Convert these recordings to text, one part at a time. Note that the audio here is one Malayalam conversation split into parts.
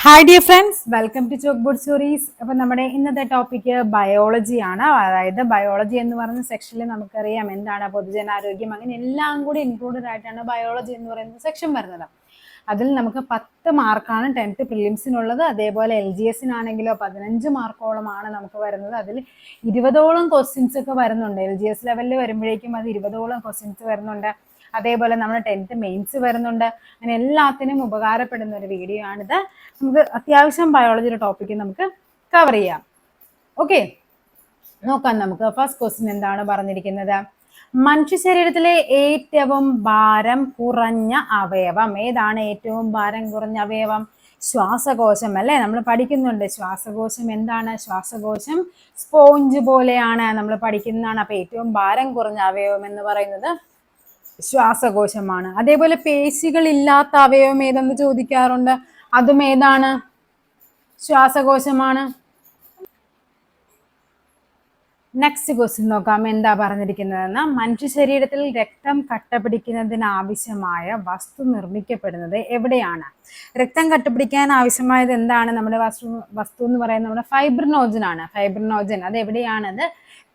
Hi dear friends, welcome to chalkboard stories. അപ്പം നമ്മുടെ ഇന്നത്തെ ടോപ്പിക്ക് ബയോളജി ആണ്. അതായത് ബയോളജി എന്ന് പറയുന്ന സെക്ഷനിൽ നമുക്കറിയാം എന്താണ് പൊതുജനാരോഗ്യം, അങ്ങനെ എല്ലാം കൂടി ഇൻക്ലൂഡഡ് ആയിട്ടാണ് ബയോളജി എന്ന് പറയുന്ന സെക്ഷൻ വരുന്നത്. അതിൽ നമുക്ക് 10 മാർക്കാണ് 10th പ്രിലിംസിനുള്ളത്. അതേപോലെ LGS-നാണെങ്കിലോ 15 മാർക്കോളമാണ് നമുക്ക് വരുന്നത്. അതിൽ 20ഓളം ക്വസ്റ്റ്യൻസ് ഒക്കെ വരുന്നുണ്ട്. LGS ലെവലിൽ വരുമ്പോഴേക്കും അത് 20ഓളം ക്വസ്റ്റ്യൻസ് വരുന്നുണ്ട്. അതേപോലെ നമ്മൾ 10th മെയിൻസ് വരുന്നുണ്ട്. അങ്ങനെ എല്ലാത്തിനും ഉപകാരപ്പെടുന്ന ഒരു വീഡിയോ ആണിത്. നമുക്ക് അത്യാവശ്യം ബയോളജിയുടെ ടോപ്പിക്ക് നമുക്ക് കവർ ചെയ്യാം. ഓക്കെ, നോക്കാം നമുക്ക്. ഫസ്റ്റ് ക്വസ്റ്റ്യൻ എന്താണ് പറഞ്ഞിരിക്കുന്നത്? മനുഷ്യ ശരീരത്തിലെ ഏറ്റവും ഭാരം കുറഞ്ഞ അവയവം ഏതാണ്? ഏറ്റവും ഭാരം കുറഞ്ഞ അവയവം ശ്വാസകോശം അല്ലേ? നമ്മൾ പഠിക്കുന്നുണ്ട് ശ്വാസകോശം എന്താണ്. ശ്വാസകോശം സ്പോഞ്ച് പോലെയാണ്, നമ്മൾ പഠിക്കുന്നതാണ്. അപ്പൊ ഏറ്റവും ഭാരം കുറഞ്ഞ അവയവം എന്ന് പറയുന്നത് ശ്വാസകോശമാണ്. അതേപോലെ പേശികൾ ഇല്ലാത്ത അവയവം ഏതെന്ന് ചോദിക്കാറുണ്ട്. അതും ഏതാണ്? ശ്വാസകോശമാണ്. നെക്സ്റ്റ് ക്വസ്റ്റ്യൻ നോക്കാം, എന്താ പറഞ്ഞിരിക്കുന്നതെന്ന്. മനുഷ്യ ശരീരത്തിൽ രക്തം കട്ടപിടിക്കുന്നതിന് ആവശ്യമായ വസ്തു നിർമ്മിക്കപ്പെടുന്നത് എവിടെയാണ്? രക്തം കട്ടപിടിക്കാൻ ആവശ്യമായത് എന്താണ്? നമ്മുടെ വസ്തു എന്ന് പറയുന്നത് നമ്മുടെ ഫൈബ്രിനോജൻ ആണ്. ഫൈബ്രിനോജൻ അത് എവിടെയാണത്?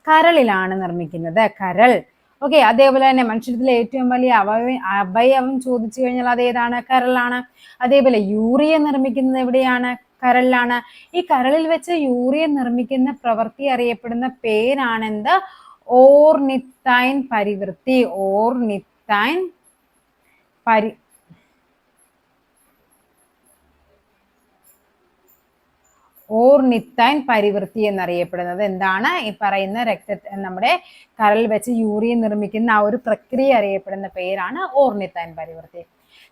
കരളിലാണ് നിർമ്മിക്കുന്നത്, കരൾ. ഓക്കെ, അതേപോലെ തന്നെ മനുഷ്യത്തിലെ ഏറ്റവും വലിയ അവയവം ചോദിച്ചു കഴിഞ്ഞാൽ അത് ഏതാണ്? കരളാണ്. അതേപോലെ യൂറിയ നിർമ്മിക്കുന്നത് എവിടെയാണ്? കരളിലാണ്. ഈ കരളിൽ വെച്ച് യൂറിയ നിർമ്മിക്കുന്ന പ്രവൃത്തി അറിയപ്പെടുന്ന പേരാണെന്ത്? ഓർനിത്തൈൻ പരിവൃത്തി. ഓർനിത്തൈൻ പരിവൃത്തി എന്നറിയപ്പെടുന്നത് എന്താണ്? ഈ പറയുന്ന നമ്മുടെ കരളിൽ വെച്ച് യൂറിയ നിർമ്മിക്കുന്ന ആ ഒരു പ്രക്രിയ അറിയപ്പെടുന്ന പേരാണ് ഓർനിത്തൈൻ പരിവൃത്തി.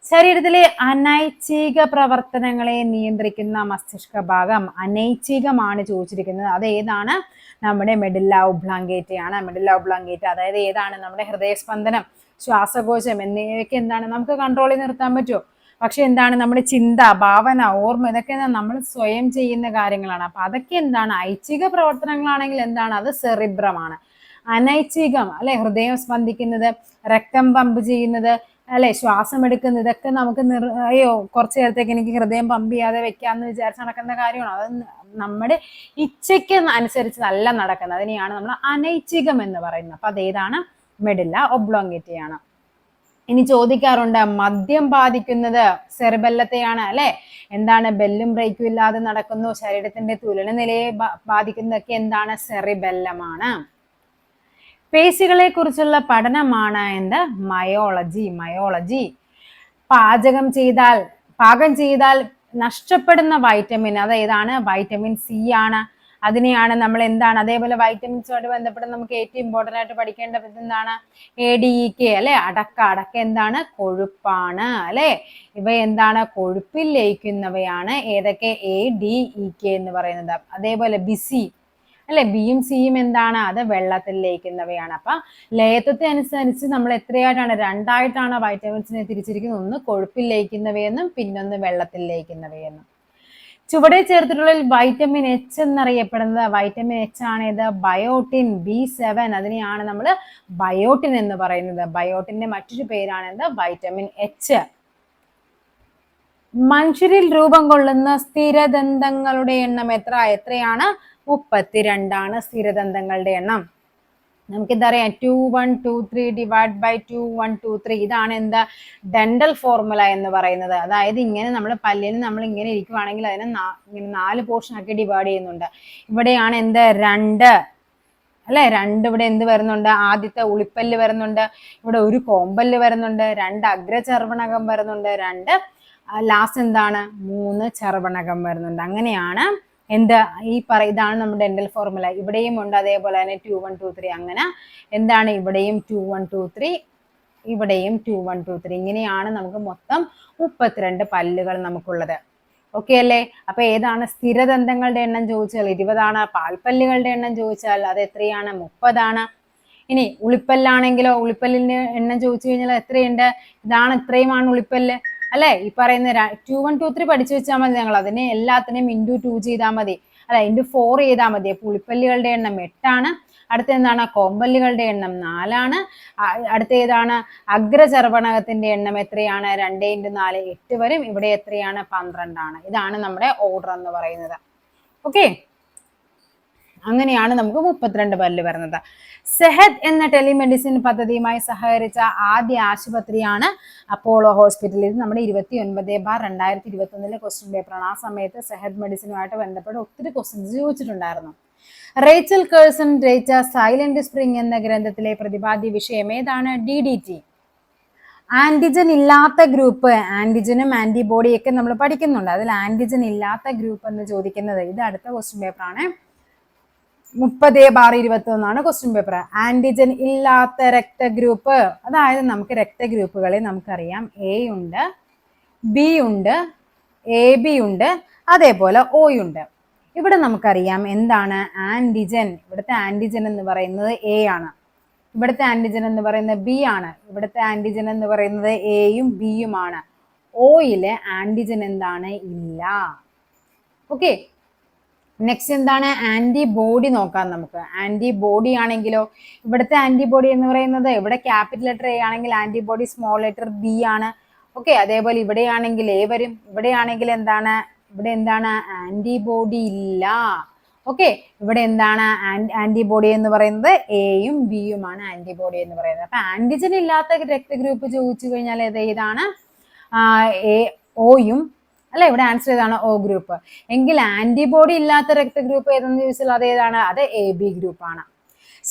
ശരീരത്തിലെ അനൈച്ഛിക പ്രവർത്തനങ്ങളെ നിയന്ത്രിക്കുന്ന മസ്തിഷ്ക ഭാഗം അനൈച്ഛികമാണ് ചോദിച്ചിരിക്കുന്നത്. അത് ഏതാണ്? നമ്മുടെ മെഡില്ല ഒബ്ലോങ്കേറ്റ ആണ്. മെഡില്ല ഒബ്ലോങ്കേറ്റ അതായത് ഏതാണ്? നമ്മുടെ ഹൃദയസ്പന്ദനം, ശ്വാസകോശം എന്നിവയൊക്കെ എന്താണ് നമുക്ക് കൺട്രോൾ ചെയ്ത് നിർത്താൻ പറ്റുമോ? പക്ഷെ എന്താണ്? നമ്മുടെ ചിന്ത, ഭാവന, ഓർമ്മ ഇതൊക്കെ നമ്മൾ സ്വയം ചെയ്യുന്ന കാര്യങ്ങളാണ്. അപ്പൊ അതൊക്കെ എന്താണ്? ഐച്ഛിക പ്രവർത്തനങ്ങളാണെങ്കിൽ എന്താണ്? അത് സെറിബ്രമാണ്. അനൈച്ഛികം അല്ലെ? ഹൃദയം സ്പന്ദിക്കുന്നത്, രക്തം പമ്പ് ചെയ്യുന്നത് അല്ലെ, ശ്വാസം എടുക്കുന്നത്, ഇതൊക്കെ നമുക്ക് അയ്യോ കുറച്ചു നേരത്തേക്ക് എനിക്ക് ഹൃദയം പമ്പ് ചെയ്യാതെ വെക്കാന്ന് വിചാരിച്ച് നടക്കുന്ന കാര്യമാണ്. അത് നമ്മുടെ ഇച്ഛയ്ക്ക് അനുസരിച്ച് നല്ല നടക്കുന്നത്. അതിനെയാണ് നമ്മൾ അനൈച്ഛികം എന്ന് പറയുന്നത്. അപ്പൊ അതേതാണ്? മെഡില്ല ഒബ്ലോങ്കേറ്റയാണ്. ഇനി ചോദിക്കാറുണ്ട്, മദ്യം ബാധിക്കുന്നത് സെറിബെല്ലത്തെയാണ് അല്ലെ? എന്താണ്? ബെല്ലും ബ്രേക്കും ഇല്ലാതെ നടക്കുന്നു, ശരീരത്തിന്റെ തുലന നിലയെ ബാധിക്കുന്നതൊക്കെ എന്താണ്? സെറിബെല്ലമാണ്. പേശികളെ കുറിച്ചുള്ള പഠനമാണ് എന്ത്? മയോളജി. മയോളജി. പാകം ചെയ്താൽ നഷ്ടപ്പെടുന്ന വൈറ്റമിൻ അത് ഏതാണ്? വൈറ്റമിൻ സി ആണ്. അതിനെയാണ് നമ്മൾ എന്താണ്? അതേപോലെ വൈറ്റമിൻസുമായിട്ട് ബന്ധപ്പെട്ട് നമുക്ക് ഏറ്റവും ഇമ്പോർട്ടൻ്റ് ആയിട്ട് പഠിക്കേണ്ടത് എന്താണ്? ADEK അല്ലെ? അടക്ക എന്താണ്? കൊഴുപ്പാണ് അല്ലെ? ഇവ എന്താണ്? കൊഴുപ്പിൽ ലയിക്കുന്നവയാണ്. ഏതൊക്കെ? ADEK എന്ന് പറയുന്നത്. അതേപോലെ ബിസി അല്ലെ? ബിയും സിയും എന്താണ്? അത് വെള്ളത്തിൽ ലയിക്കുന്നവയാണ്. അപ്പൊ ലയത്വത്തെ അനുസരിച്ച് നമ്മൾ എത്രയായിട്ടാണ്? 2ആയിട്ടാണ് വൈറ്റമിൻസിനെ തിരിച്ചിരിക്കുന്നത്. ഒന്ന് കൊഴുപ്പിൽ ലയിക്കുന്നവയെന്നും പിന്നൊന്ന് വെള്ളത്തിൽ ലയിക്കുന്നവയെന്നും. ചുവടെ ചേർത്തിട്ടുള്ള വൈറ്റമിൻ H എന്നറിയപ്പെടുന്നത് വൈറ്റമിൻ H ആണ്. ഇത് ബയോട്ടിൻ B7. അതിനെയാണ് നമ്മൾ ബയോട്ടിൻ എന്ന് പറയുന്നത്. ബയോട്ടിന്റെ മറ്റൊരു പേരാണ് എന്ത്? Vitamin H. മനുഷ്യരിൽ രൂപം കൊള്ളുന്ന സ്ഥിരദന്തങ്ങളുടെ എണ്ണം എത്രയാണ്? 32 സ്ഥിരദന്തങ്ങളുടെ എണ്ണം. നമുക്കിതറിയാം 2 1 2 3 ഡിവൈഡ് ബൈ 2 1 2 3. ഇതാണ് എന്താ? ഡെന്റൽ ഫോർമുല എന്ന് പറയുന്നത്. അതായത് ഇങ്ങനെ നമ്മൾ പല്ലിന് നമ്മൾ ഇങ്ങനെ ഇരിക്കുവാണെങ്കിൽ അതിനെ ഇങ്ങനെ 4 പോർഷൻ ആക്കി ഡിവൈഡ് ചെയ്യുന്നുണ്ട്. ഇവിടെയാണ് എന്ത്? 2 അല്ലെ? 2 ഇവിടെ എന്ത് വരുന്നുണ്ട്? ആദ്യത്തെ ഉളിപ്പല്ല് വരുന്നുണ്ട്. ഇവിടെ ഒരു കോമ്പല്ല് വരുന്നുണ്ട്. 2 അഗ്രചർവണകം വരുന്നുണ്ട്. 2 ലാസ്റ്റ് എന്താണ്? 3 ചർവണകം വരുന്നുണ്ട്. അങ്ങനെയാണ് എന്ത്? ഇതാണ് നമ്മുടെ ഡെന്റൽ ഫോർമുല. ഇവിടെയും ഉണ്ട് അതേപോലെ തന്നെ 2 1 2 3. അങ്ങനെ എന്താണ്? ഇവിടെയും 2 1 2 3, ഇവിടെയും 2 1 2 3. ഇങ്ങനെയാണ് നമുക്ക് മൊത്തം 32 പല്ലുകൾ നമുക്കുള്ളത്. ഓക്കെ അല്ലേ? അപ്പൊ ഏതാണ്? സ്ഥിരദന്തങ്ങളുടെ എണ്ണം ചോദിച്ചാൽ 20ആണ്. പാൽപ്പല്ലുകളുടെ എണ്ണം ചോദിച്ചാൽ അത് എത്രയാണ്? 30ആണ്. ഇനി ഉളിപ്പല്ലാണെങ്കിലോ, ഉളിപ്പല്ലിന്റെ എണ്ണം ചോദിച്ചു കഴിഞ്ഞാൽ എത്രയുണ്ട്? ഇത്രയുമാണ് ഉളിപ്പല്ല് അല്ലെ? ഈ പറയുന്ന 2 1 2 3 പഠിച്ചു വെച്ചാൽ മതി. ഞങ്ങൾ അതിനെ എല്ലാത്തിനെയും × 2 ചെയ്താൽ മതി. അല്ല ഇൻറ്റു 4 ചെയ്താൽ മതി. പുളിപ്പല്ലുകളുടെ എണ്ണം 8ആണ്. അടുത്ത എന്താണ്? കോമ്പല്ലുകളുടെ എണ്ണം 4ആണ്. അടുത്ത ഏതാണ്? അഗ്രചർവണകത്തിന്റെ എണ്ണം എത്രയാണ്? 2 × 4 8 വരും. ഇവിടെ എത്രയാണ്? 12 ആണ്. ഇതാണ് നമ്മുടെ ഓർഡർ എന്ന് പറയുന്നത്. ഓക്കെ, അങ്ങനെയാണ് നമുക്ക് 32 പല്ല് വരുന്നത്. സെഹദ് എന്ന ടെലിമെഡിസിൻ പദ്ധതിയുമായി സഹകരിച്ച ആദ്യ ആശുപത്രിയാണ് അപ്പോളോ ഹോസ്പിറ്റൽ. ഇത് നമ്മുടെ 29/2021 ക്വസ്റ്റ്യൻ പേപ്പറാണ്. ആ സമയത്ത് സെഹദ് മെഡിസിനുമായിട്ട് ബന്ധപ്പെട്ട് ഒത്തിരി ക്വസ്റ്റ്യൻസ് ചോദിച്ചിട്ടുണ്ടായിരുന്നു. റേച്ചൽ കേഴ്സൺ രചിച്ച സൈലന്റ് സ്പ്രിംഗ് എന്ന ഗ്രന്ഥത്തിലെ പ്രതിപാദ്യ വിഷയം ഏതാണ്? DDT. ആന്റിജൻ ഇല്ലാത്ത ഗ്രൂപ്പ്, ആന്റിജനും ആന്റിബോഡിയൊക്കെ നമ്മൾ പഠിക്കുന്നുണ്ട്. അതിൽ ആന്റിജൻ ഇല്ലാത്ത ഗ്രൂപ്പ് എന്ന് ചോദിക്കുന്നത് ഇത് അടുത്ത ക്വസ്റ്റ്യൻ പേപ്പറാണ്. 30/21 ക്വസ്റ്റ്യൻ പേപ്പർ. ആന്റിജൻ ഇല്ലാത്ത രക്തഗ്രൂപ്പ്, അതായത് നമുക്ക് രക്തഗ്രൂപ്പുകളെ നമുക്കറിയാം. A ഉണ്ട്, B ഉണ്ട്, AB ഉണ്ട്, അതേപോലെ O ഉണ്ട്. ഇവിടെ നമുക്കറിയാം എന്താണ് ആന്റിജൻ. ഇവിടുത്തെ ആന്റിജൻ എന്ന് പറയുന്നത് A ആണ്. ഇവിടുത്തെ ആന്റിജൻ എന്ന് പറയുന്നത് B ആണ്. ഇവിടുത്തെ ആന്റിജൻ എന്ന് പറയുന്നത് Aയും Bയുമാണ്. Oയിലെ ആന്റിജൻ എന്താണ്? ഇല്ല. ഓക്കെ, നെക്സ്റ്റ് എന്താണ്? ആന്റിബോഡി നോക്കാം നമുക്ക്. ആന്റിബോഡി ആണെങ്കിലോ ഇവിടുത്തെ ആന്റിബോഡി എന്ന് പറയുന്നത് ഇവിടെ ക്യാപിറ്റൽ ലെറ്റർ A ആണെങ്കിൽ ആന്റിബോഡി സ്മോൾ ലെറ്റർ B ആണ്. ഓക്കെ, അതേപോലെ ഇവിടെയാണെങ്കിൽ A വരും. ഇവിടെയാണെങ്കിൽ എന്താണ്? ഇവിടെ എന്താണ്? ആന്റിബോഡി ഇല്ല. ഓക്കെ, ഇവിടെ എന്താണ്? ആന്റിബോഡി എന്ന് പറയുന്നത് Aയും Bയുമാണ് ആന്റിബോഡി എന്ന് പറയുന്നത്. അപ്പൊ ആന്റിജൻ ഇല്ലാത്ത രക്തഗ്രൂപ്പ് ചോദിച്ചു കഴിഞ്ഞാൽ ഏതാണ്? Oയും അല്ല, ഇവിടെ ആൻസർ ഏതാണ്? O group. എങ്കിൽ ആന്റിബോഡി ഇല്ലാത്ത രക്തഗ്രൂപ്പ് ഏതെന്ന് ചോദിച്ചാൽ അതേതാണ്? അത് AB ഗ്രൂപ്പാണ്.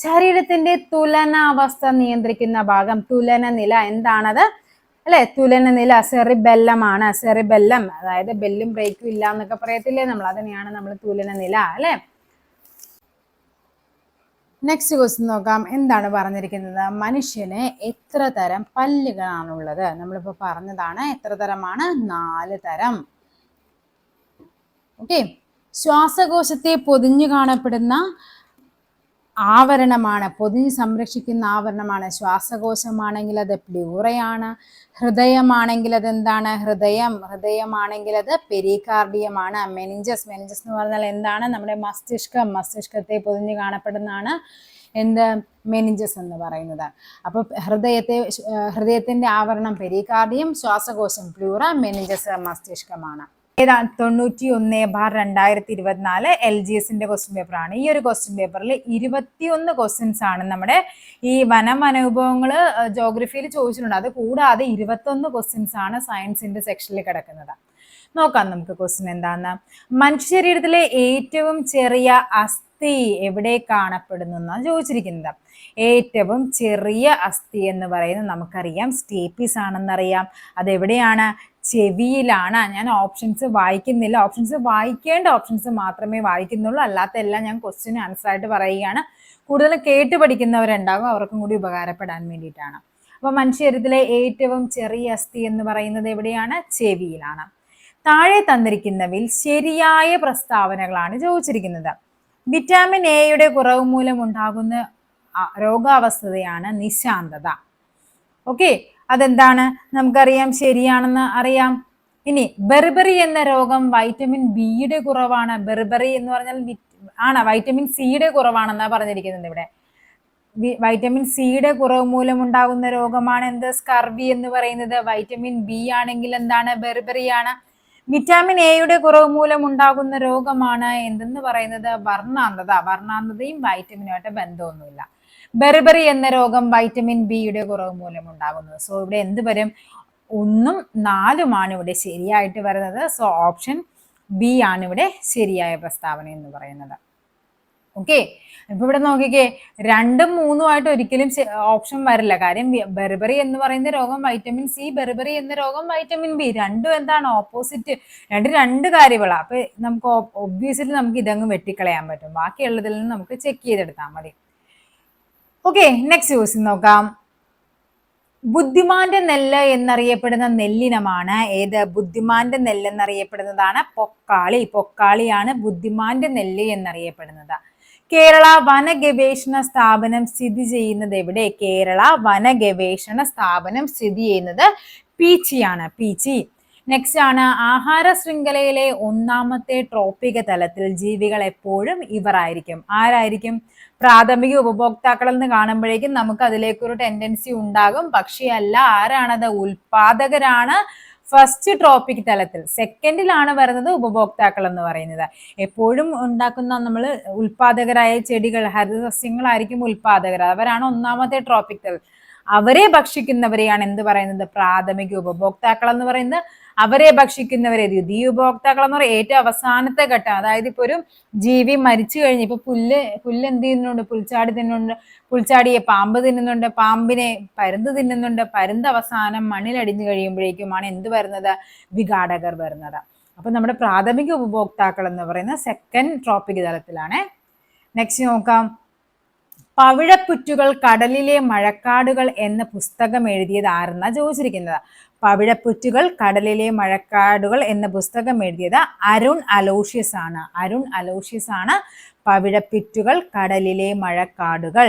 ശരീരത്തിന്റെ തുലനാവസ്ഥ നിയന്ത്രിക്കുന്ന ഭാഗം, തുലന നില എന്താണത്? അല്ലെ, തുലന നില സെറിബെല്ലം ആണ്. സെറിബെല്ലം, അതായത് ബെല്ലും ബ്രേക്കും ഇല്ല എന്നൊക്കെ പറയത്തില്ലേ നമ്മൾ, അതിനെയാണ് നമ്മൾ തുലന നില. അല്ലെ, നെക്സ്റ്റ് ക്വസ്റ്റ്യൻ നോക്കാം. എന്താണ് പറഞ്ഞിരിക്കുന്നത്? മനുഷ്യന് എത്ര തരം പല്ലുകളാണുള്ളത്? നമ്മളിപ്പോ പറഞ്ഞതാണ്. എത്ര തരമാണ്? 4 തരം. ഓക്കെ, ശ്വാസകോശത്തെ പൊതിഞ്ഞു കാണപ്പെടുന്ന ആവരണമാണ്, പൊതിഞ്ഞ് സംരക്ഷിക്കുന്ന ആവരണമാണ്. ശ്വാസകോശമാണെങ്കിൽ അത് പ്ലൂറയാണ്. ഹൃദയമാണെങ്കിൽ അത് എന്താണ്? ഹൃദയമാണെങ്കിൽ അത് പെരികാർഡിയമാണ്. മെനിഞ്ചസ് എന്ന് പറഞ്ഞാൽ എന്താണ്? നമ്മുടെ മസ്തിഷ്കത്തെ പൊതിഞ്ഞ് കാണപ്പെടുന്നതാണ് എന്ത്? മെനിഞ്ചസ് എന്ന് പറയുന്നത്. അപ്പൊ ഹൃദയത്തിന്റെ ആവരണം പെരികാർഡിയം, ശ്വാസകോശം പ്ലൂറ, മെനിഞ്ചസ് മസ്തിഷ്കമാണ്. 91/2024 LGSന്റെ ക്വസ്റ്റ്യൻ പേപ്പറാണ്. ഈ ഒരു ക്വസ്റ്റ്യൻ പേപ്പറിൽ 21 ക്വസ്റ്റ്യൻസ് ആണ് നമ്മുടെ ഈ വനവിഭവങ്ങള് ജോഗ്രഫിയിൽ ചോദിച്ചിട്ടുണ്ട്. അത് കൂടാതെ 21 ക്വസ്റ്റ്യൻസ് ആണ് സയൻസിന്റെ സെക്ഷനിൽ കിടക്കുന്നത്. നോക്കാം നമുക്ക് ക്വസ്റ്റ്യൻ എന്താന്ന്. മനുഷ്യ ശരീരത്തിലെ ഏറ്റവും ചെറിയ അസ്ഥി എവിടെ കാണപ്പെടുന്നു എന്നാണ് ചോദിച്ചിരിക്കുന്നത്. ഏറ്റവും ചെറിയ അസ്ഥി എന്ന് പറയുന്നത് നമുക്കറിയാം സ്റ്റേപ്പീസ് ആണെന്നറിയാം. അതെവിടെയാണ്? ചെവിയിലാണ്. ഞാൻ ഓപ്ഷൻസ് വായിക്കുന്നില്ല. ഓപ്ഷൻസ് വായിക്കേണ്ട ഓപ്ഷൻസ് മാത്രമേ വായിക്കുന്നുള്ളൂ. അല്ലാത്ത എല്ലാം ഞാൻ ക്വസ്റ്റ്യൻ ആൻസർ ആയിട്ട് പറയുകയാണ്. കൂടുതൽ കേട്ട് പഠിക്കുന്നവരുണ്ടാകും, അവർക്കും കൂടി ഉപകാരപ്പെടാൻ വേണ്ടിയിട്ടാണ്. അപ്പൊ മനുഷ്യ ശരീരത്തിലെ ഏറ്റവും ചെറിയ അസ്ഥി എന്ന് പറയുന്നത് എവിടെയാണ്? ചെവിയിലാണ്. താഴെ തന്നിരിക്കുന്നവയിൽ ശരിയായ പ്രസ്താവനകളാണ് ചോദിച്ചിരിക്കുന്നത്. വിറ്റാമിൻ എയുടെ കുറവ് മൂലം ഉണ്ടാകുന്ന രോഗാവസ്ഥയാണ് നിശാന്തത. ഓക്കെ, അതെന്താണ്? നമുക്കറിയാം, ശരിയാണെന്ന് അറിയാം. ഇനി ബെർബറി എന്ന രോഗം വൈറ്റമിൻ ബിയുടെ കുറവാണ്. ബെർബറി എന്ന് പറഞ്ഞാൽ വൈറ്റമിൻ സിയുടെ കുറവാണെന്നാണ് പറഞ്ഞിരിക്കുന്നത്. ഇവിടെ വൈറ്റമിൻ സിയുടെ കുറവ് മൂലം ഉണ്ടാകുന്ന രോഗമാണ് എന്ത്? സ്കർവി എന്ന് പറയുന്നത്. വൈറ്റമിൻ ബി ആണെങ്കിൽ എന്താണ്? ബെർബറിയാണ്. വിറ്റാമിൻ എയുടെ കുറവ് മൂലം ഉണ്ടാകുന്ന രോഗമാണ് എന്തെന്ന് പറയുന്നത്? വർണ്ണാന്തത. വർണ്ണാന്തതയും വൈറ്റമിനുമായിട്ട് ബന്ധമൊന്നുമില്ല. ബെർബറി എന്ന രോഗം വൈറ്റമിൻ ബിയുടെ കുറവ് മൂലം ഉണ്ടാകുന്നത്. സോ ഇവിടെ എന്ത് വരും? 1ഉം 4ഉമാണ് ഇവിടെ ശരിയായിട്ട് വരുന്നത്. സോ ഓപ്ഷൻ ബി ആണ് ഇവിടെ ശരിയായ പ്രസ്താവന എന്ന് പറയുന്നത്. ഓക്കെ, ഇപ്പൊ ഇവിടെ നോക്കിക്കേ, 2ഉം 3ഉമായിട്ട് ഒരിക്കലും ഓപ്ഷൻ വരില്ല. കാര്യം ബെർബറി എന്ന് പറയുന്ന രോഗം വൈറ്റമിൻ സി, ബെർബറി എന്ന രോഗം വൈറ്റമിൻ ബി. രണ്ടും എന്താണ്? ഓപ്പോസിറ്റ്. രണ്ട് കാര്യങ്ങളാണ്. അപ്പൊ നമുക്ക് ഒബ്വിയസ്ലി നമുക്ക് ഇതങ്ങ് വെട്ടിക്കളയാൻ പറ്റും. ബാക്കിയുള്ളതിൽ നിന്ന് നമുക്ക് ചെക്ക് ചെയ്തെടുത്താൽ മതി. ഓക്കെ, നെക്സ്റ്റ് ക്വസ്റ്റ്യൻ നോക്കാം. ബുദ്ധിമാന്റെ നെല്ല് എന്നറിയപ്പെടുന്ന നെല്ലിനമാണ് ഏത്? ബുദ്ധിമാന്റെ നെല്ല് എന്നറിയപ്പെടുന്നതാണ് പൊക്കാളി. പൊക്കാളിയാണ് ബുദ്ധിമാന്റെ നെല്ല് എന്നറിയപ്പെടുന്നത്. കേരള വന ഗവേഷണ സ്ഥാപനം സ്ഥിതി ചെയ്യുന്നത് എവിടെ? കേരള വന ഗവേഷണ സ്ഥാപനം സ്ഥിതി ചെയ്യുന്നത് പീച്ചിയാണ്. പീച്ചി. നെക്സ്റ്റ് ആണ് ആഹാര ശൃംഖലയിലെ ഒന്നാമത്തെ ട്രോപ്പിക തലത്തിൽ ജീവികൾ എപ്പോഴും ഇവർ ആയിരിക്കും. ആരായിരിക്കും? പ്രാഥമിക ഉപഭോക്താക്കൾ എന്ന് കാണുമ്പോഴേക്കും നമുക്ക് അതിലേക്കൊരു ടെൻഡൻസി ഉണ്ടാകും. പക്ഷേ അല്ല, ആരാണത്? ഉൽപാദകരാണ് ഫസ്റ്റ് ട്രോപ്പിക് തലത്തിൽ. സെക്കൻഡിലാണ് വരുന്നത് ഉപഭോക്താക്കൾ എന്ന് പറയുന്നത്. എപ്പോഴും ഉണ്ടാക്കുന്ന നമ്മൾ ഉൽപാദകരായ ചെടികൾ, ഹരിതസസ്യങ്ങളായിരിക്കും ഉൽപാദകർ. അവരാണ് ഒന്നാമത്തെ ട്രോപ്പിക് തലത്തിൽ. അവരെ ഭക്ഷിക്കുന്നവരെയാണ് എന്ത് പറയുന്നത്? പ്രാഥമിക ഉപഭോക്താക്കൾ എന്ന് പറയുന്നത്. അവരെ ഭക്ഷിക്കുന്നവരെ ദ്വിതീയ ഉപഭോക്താക്കൾ എന്ന് പറയുന്നത് ഏറ്റവും അവസാനത്തെ ഘട്ടം. അതായത് ഇപ്പൊ ഒരു ജീവി മരിച്ചു കഴിഞ്ഞ് ഇപ്പൊ പുല്ല് എന്ത് ചെയ്യുന്നുണ്ട്? പുൽച്ചാടി തിന്നുന്നുണ്ട്. പുൽച്ചാടിയെ പാമ്പ് തിന്നുന്നുണ്ട്. പാമ്പിനെ പരുന്ത് തിന്നുന്നുണ്ട്. പരുന്ത് അവസാനം മണ്ണിലടിഞ്ഞു കഴിയുമ്പോഴേക്കുമാണ് എന്ത് വരുന്നത്? വിഘാടകർ വരുന്നത്. അപ്പൊ നമ്മുടെ പ്രാഥമിക ഉപഭോക്താക്കൾ എന്ന് പറയുന്നത് സെക്കൻഡ് ട്രോപ്പിക് തലത്തിലാണ്. നെക്സ്റ്റ് നോക്കാം. പവിഴപ്പുറ്റുകൾ കടലിലെ മഴക്കാടുകൾ എന്ന പുസ്തകം എഴുതിയത് ആരെന്നാ ചോദിച്ചിരിക്കുന്നത്? പവിഴപ്പുറ്റുകൾ കടലിലെ മഴക്കാടുകൾ എന്ന പുസ്തകം എഴുതിയത് അരുൺ അലോഷ്യസ് ആണ്. അരുൺ അലോഷ്യസ് ആണ് പവിഴപ്പുറ്റുകൾ കടലിലെ മഴക്കാടുകൾ.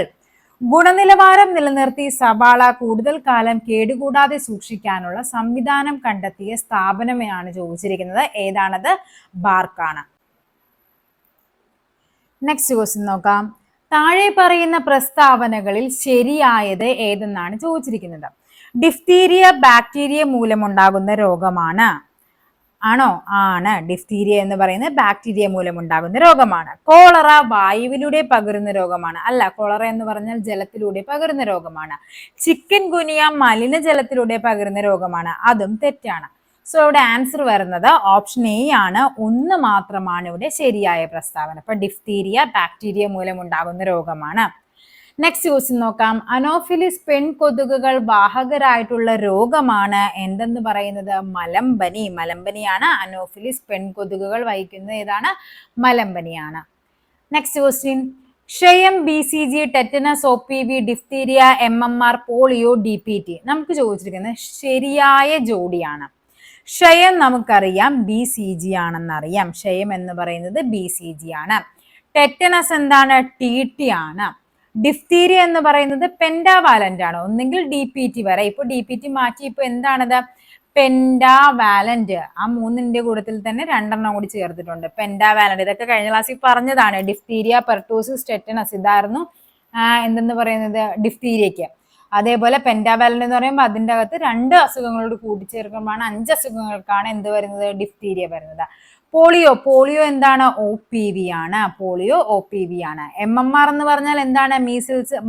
ഗുണനിലവാരം നിലനിർത്തി സവാള കൂടുതൽ കാലം കേടുകൂടാതെ സൂക്ഷിക്കാനുള്ള സംവിധാനം കണ്ടെത്തിയ സ്ഥാപനമാണ് ചോദിച്ചിരിക്കുന്നത്. ഏതാണത്? ബാർക്കാണ്. നെക്സ്റ്റ് ക്വസ്റ്റ്യൻ നോക്കാം. താഴെ പറയുന്ന പ്രസ്താവനകളിൽ ശരിയായത് ഏതെന്നാണ് ചോദിച്ചിരിക്കുന്നത്? ഡിഫ്തീരിയ ബാക്ടീരിയ മൂലമുണ്ടാകുന്ന രോഗമാണ്. ആണോ? ആണ്. ഡിഫ്തീരിയ എന്ന് പറയുന്നത് ബാക്ടീരിയ മൂലമുണ്ടാകുന്ന രോഗമാണ്. കോളറ വായുവിലൂടെ പകരുന്ന രോഗമാണ്. അല്ല, കോളറ എന്ന് പറഞ്ഞാൽ ജലത്തിലൂടെ പകരുന്ന രോഗമാണ്. ചിക്കൻ ഗുനിയ മലിനജലത്തിലൂടെ പകരുന്ന രോഗമാണ്. അതും തെറ്റാണ്. സോ ഇവിടെ ആൻസർ വരുന്നത് ഓപ്ഷൻ എ ആണ്. ഒന്ന് മാത്രമാണ് ഇവിടെ ശരിയായ പ്രസ്താവന. അപ്പൊ ഡിഫ്തീരിയ ബാക്ടീരിയ മൂലം ഉണ്ടാകുന്ന രോഗമാണ്. നെക്സ്റ്റ് ക്വസ്റ്റ്യൻ നോക്കാം. അനോഫിലിസ് പെൺകൊതുകുകൾ വാഹകരായിട്ടുള്ള രോഗമാണ് എന്തെന്ന് പറയുന്നത്? മലമ്പനി. മലമ്പനിയാണ് അനോഫിലിസ് പെൺകൊതുകുകൾ വഹിക്കുന്നത്. ഏതാണ്? മലമ്പനിയാണ്. Next question. ക്ഷയം, BCG, tetanus, OPV, diphtheria, MMR, polio, DPT. നമുക്ക് ചോദിച്ചിരിക്കുന്നത് ശരിയായ ജോഡിയാണ്. ക്ഷയം നമുക്കറിയാം BCG ആണെന്നറിയാം. ക്ഷയം എന്ന് പറയുന്നത് BCG ആണ്. ടെറ്റനസ് എന്താണ്? TT ആണ്. ഡിഫ്തീരിയ എന്ന് പറയുന്നത് പെൻഡാവാലന്റ് ആണ്. ഒന്നെങ്കിൽ DPT വരെ. ഇപ്പൊ DPT മാറ്റി ഇപ്പൊ എന്താണത്? പെൻഡാവാലന്റ്. ആ മൂന്നിന്റെ കൂട്ടത്തിൽ തന്നെ രണ്ടെണ്ണം കൂടി ചേർത്തിട്ടുണ്ട്. പെൻഡാവാലന്റ്. ഇതൊക്കെ കഴിഞ്ഞ ക്ലാസ്സിൽ പറഞ്ഞതാണ്. ഡിഫ്തീരിയ, പെർട്ടൂസിസ്, ടെറ്റനസ് ഇതായിരുന്നു എന്തെന്ന് പറയുന്നത്? ഡിഫ്തീരിയക്ക്. അതേപോലെ പെൻഡാവാലന്റ് എന്ന് പറയുമ്പോൾ അതിൻ്റെ അകത്ത് 2 അസുഖങ്ങളോട് കൂട്ടിച്ചേർക്കുമ്പോഴാണ് 5 അസുഖങ്ങൾക്കാണ് എന്ത് വരുന്നത്? ഡിഫ്തീരിയ വരുന്നത്. പോളിയോ എന്താണ്? OPV ആണ്. പോളിയോ OPV ആണ്. MMR എന്ന് പറഞ്ഞാൽ എന്താണ്?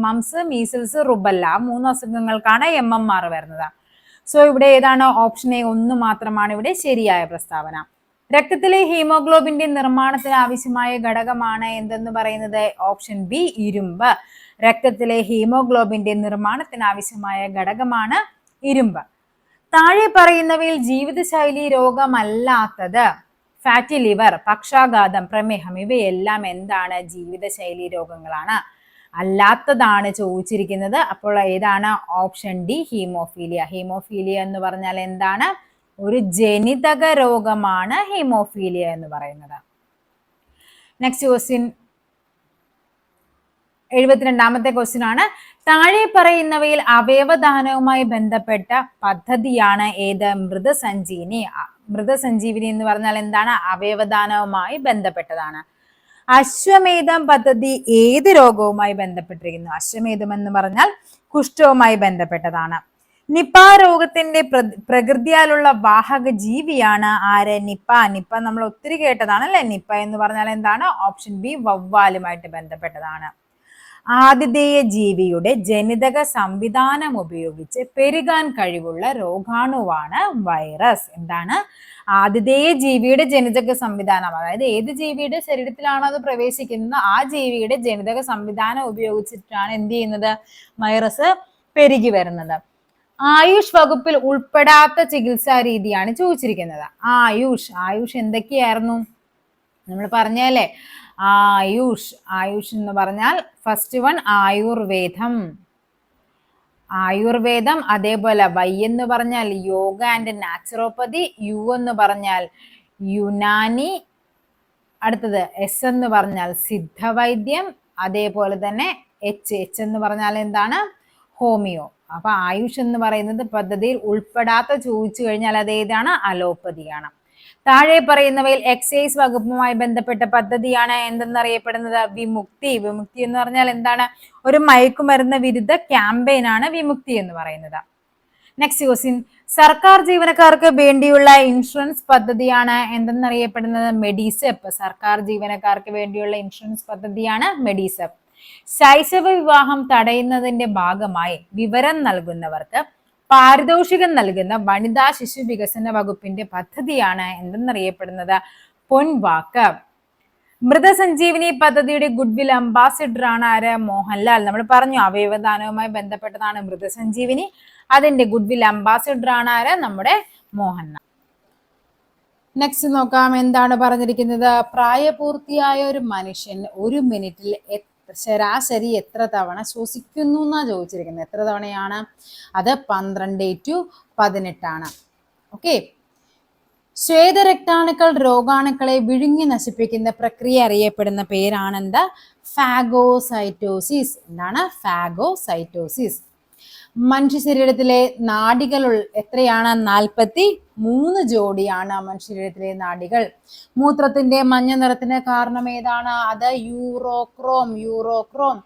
Moms, measles, rubella. 3 അസുഖങ്ങൾക്കാണ് MMR വരുന്നത്. സോ ഇവിടെ ഏതാണ്? ഓപ്ഷൻ എ ഒന്ന് മാത്രമാണ് ഇവിടെ ശരിയായ പ്രസ്താവന. രക്തത്തിലെ ഹീമോഗ്ലോബിന്റെ നിർമ്മാണത്തിന് ആവശ്യമായ ഘടകമാണ് എന്തെന്ന് പറയുന്നത്? ഓപ്ഷൻ ബി ഇരുമ്പ്. രക്തത്തിലെ ഹീമോഗ്ലോബിന്റെ നിർമ്മാണത്തിന് ആവശ്യമായ ഘടകമാണ് ഇരുമ്പ്. താഴെ പറയുന്നവയിൽ ജീവിതശൈലി രോഗമല്ലാത്തത്? ഫാറ്റി ലിവർ, പക്ഷാഘാതം, പ്രമേഹം ഇവയെല്ലാം എന്താണ്? ജീവിതശൈലി രോഗങ്ങളാണ്. അല്ലാത്തതാണ് ചോദിച്ചിരിക്കുന്നത്. അപ്പോൾ ഏതാണ്? Option D haemophilia. ഹീമോഫീലിയ എന്ന് പറഞ്ഞാൽ എന്താണ്? ഒരു ജനിതക രോഗമാണ് ഹീമോഫീലിയ എന്ന് പറയുന്നത്. നെക്സ്റ്റ് ക്വസ്റ്റ്യൻ 72ാമത്തെ ക്വസ്റ്റ്യൻ ആണ്. താഴെ പറയുന്നവയിൽ അവയവദാനവുമായി ബന്ധപ്പെട്ട പദ്ധതിയാണ് ഏത്? മൃതസഞ്ജീവനി. മൃതസഞ്ജീവനി എന്ന് പറഞ്ഞാൽ എന്താണ്? അവയവദാനവുമായി ബന്ധപ്പെട്ടതാണ്. അശ്വമേധം പദ്ധതി ഏത് രോഗവുമായി ബന്ധപ്പെട്ടിരിക്കുന്നു? അശ്വമേധം എന്ന് പറഞ്ഞാൽ കുഷ്ഠവുമായി ബന്ധപ്പെട്ടതാണ്. നിപ രോഗത്തിന്റെ പ്രകൃതിയാലുള്ള വാഹക ജീവിയാണ് ആര്? നിപ. നിപ നമ്മൾ ഒത്തിരി കേട്ടതാണ് അല്ലെ? നിപ എന്ന് പറഞ്ഞാൽ എന്താണ്? ഓപ്ഷൻ ബി വവ്വാലുമായിട്ട് ബന്ധപ്പെട്ടതാണ്. ആതിഥേയ ജീവിയുടെ ജനിതക സംവിധാനം ഉപയോഗിച്ച് പെരുകാൻ കഴിവുള്ള രോഗാണുവാണ് വൈറസ്. എന്താണ്? ആതിഥേയ ജീവിയുടെ ജനിതക സംവിധാനം, അതായത് ഏത് ജീവിയുടെ ശരീരത്തിലാണോ അത് പ്രവേശിക്കുന്നത് ആ ജീവിയുടെ ജനിതക സംവിധാനം ഉപയോഗിച്ചിട്ടാണ് എന്ത് ചെയ്യുന്നത്? വൈറസ് പെരുകി വരുന്നത്. ആയുഷ് വകുപ്പിൽ ഉൾപ്പെടാത്ത ചികിത്സാ രീതിയാണ് ചോദിച്ചിരിക്കുന്നത്. ആയുഷ് എന്തൊക്കെയായിരുന്നു നമ്മൾ പറഞ്ഞല്ലേ? ആയുഷ് എന്ന് പറഞ്ഞാൽ ഫസ്റ്റ് വൺ ആയുർവേദം. അതേപോലെ വൈ എന്ന് പറഞ്ഞാൽ യോഗ ആൻഡ് നാച്ചുറോപ്പതി. യു എന്ന് പറഞ്ഞാൽ യുനാനി. അടുത്തത് എസ് എന്ന് പറഞ്ഞാൽ സിദ്ധവൈദ്യം. അതേപോലെ തന്നെ എച്ച് എന്ന് പറഞ്ഞാൽ എന്താണ്? ഹോമിയോ. അപ്പൊ ആയുഷ് എന്ന് പറയുന്നത് പദ്ധതിയിൽ ഉൾപ്പെടാത്ത ചോദിച്ചു കഴിഞ്ഞാൽ അത് ഏതാണ്? അലോപ്പതിയാണ്. താഴെ പറയുന്നവയിൽ എക്സൈസ് വകുപ്പുമായി ബന്ധപ്പെട്ട പദ്ധതിയാണ് എന്തെന്നറിയപ്പെടുന്നത്? വിമുക്തി. വിമുക്തി എന്ന് പറഞ്ഞാൽ എന്താണ്? ഒരു മയക്കുമരുന്ന് വിരുദ്ധ ക്യാമ്പയിനാണ് വിമുക്തി എന്ന് പറയുന്നത്. നെക്സ്റ്റ് ക്വസ്റ്റ്യൻ, സർക്കാർ ജീവനക്കാർക്ക് വേണ്ടിയുള്ള ഇൻഷുറൻസ് പദ്ധതിയാണ് എന്തെന്നറിയപ്പെടുന്നത്? മെഡിസെപ്പ്. സർക്കാർ ജീവനക്കാർക്ക് വേണ്ടിയുള്ള ഇൻഷുറൻസ് പദ്ധതിയാണ് മെഡിസെപ്പ്. ശൈശവ വിവാഹം തടയുന്നതിന്റെ ഭാഗമായി വിവരം നൽകുന്നവർക്ക് പാരിതോഷികം നൽകുന്ന വനിതാ ശിശു വികസന വകുപ്പിന്റെ പദ്ധതിയാണ് എന്തെന്നറിയപ്പെടുന്നത്? പൊൻവാക്ക്. മൃതസഞ്ജീവനി പദ്ധതിയുടെ ഗുഡ്വിൽ അംബാസിഡർ ആണ് ആര്? മോഹൻലാൽ. നമ്മൾ പറഞ്ഞു അവയവദാനവുമായി ബന്ധപ്പെട്ടതാണ് മൃതസഞ്ജീവനി. അതിന്റെ ഗുഡ്വിൽ അംബാസിഡർ ആണ് ആര്? നമ്മുടെ മോഹൻലാൽ. നെക്സ്റ്റ് നോക്കാം, എന്താണ് പറഞ്ഞിരിക്കുന്നത്? പ്രായപൂർത്തിയായ ഒരു മനുഷ്യൻ ഒരു മിനിറ്റിൽ ശരാശരി എത്ര തവണ ശ്വസിക്കുന്നു എന്നാ ചോദിച്ചിരിക്കുന്നത്. എത്ര തവണയാണ്? അത് 12/18 ഓക്കെ. ശ്വേതരക്താണുക്കൾ രോഗാണുക്കളെ വിഴുങ്ങി നശിപ്പിക്കുന്ന പ്രക്രിയ അറിയപ്പെടുന്ന പേരാണെന്ത്? ഫാഗോസൈറ്റോസിസ്. എന്താണ്? ഫാഗോസൈറ്റോസിസ്. മനുഷ്യ ശരീരത്തിലെ നാഡികൾ എത്രയാണ്? 43 ജോഡിയാണ് മനുഷ്യ ശരീരത്തിലെ നാഡികൾ. മൂത്രത്തിന്റെ മഞ്ഞ നിറത്തിന് കാരണം ഏതാണ്? അത് യൂറോക്രോം. യൂറോക്രോം.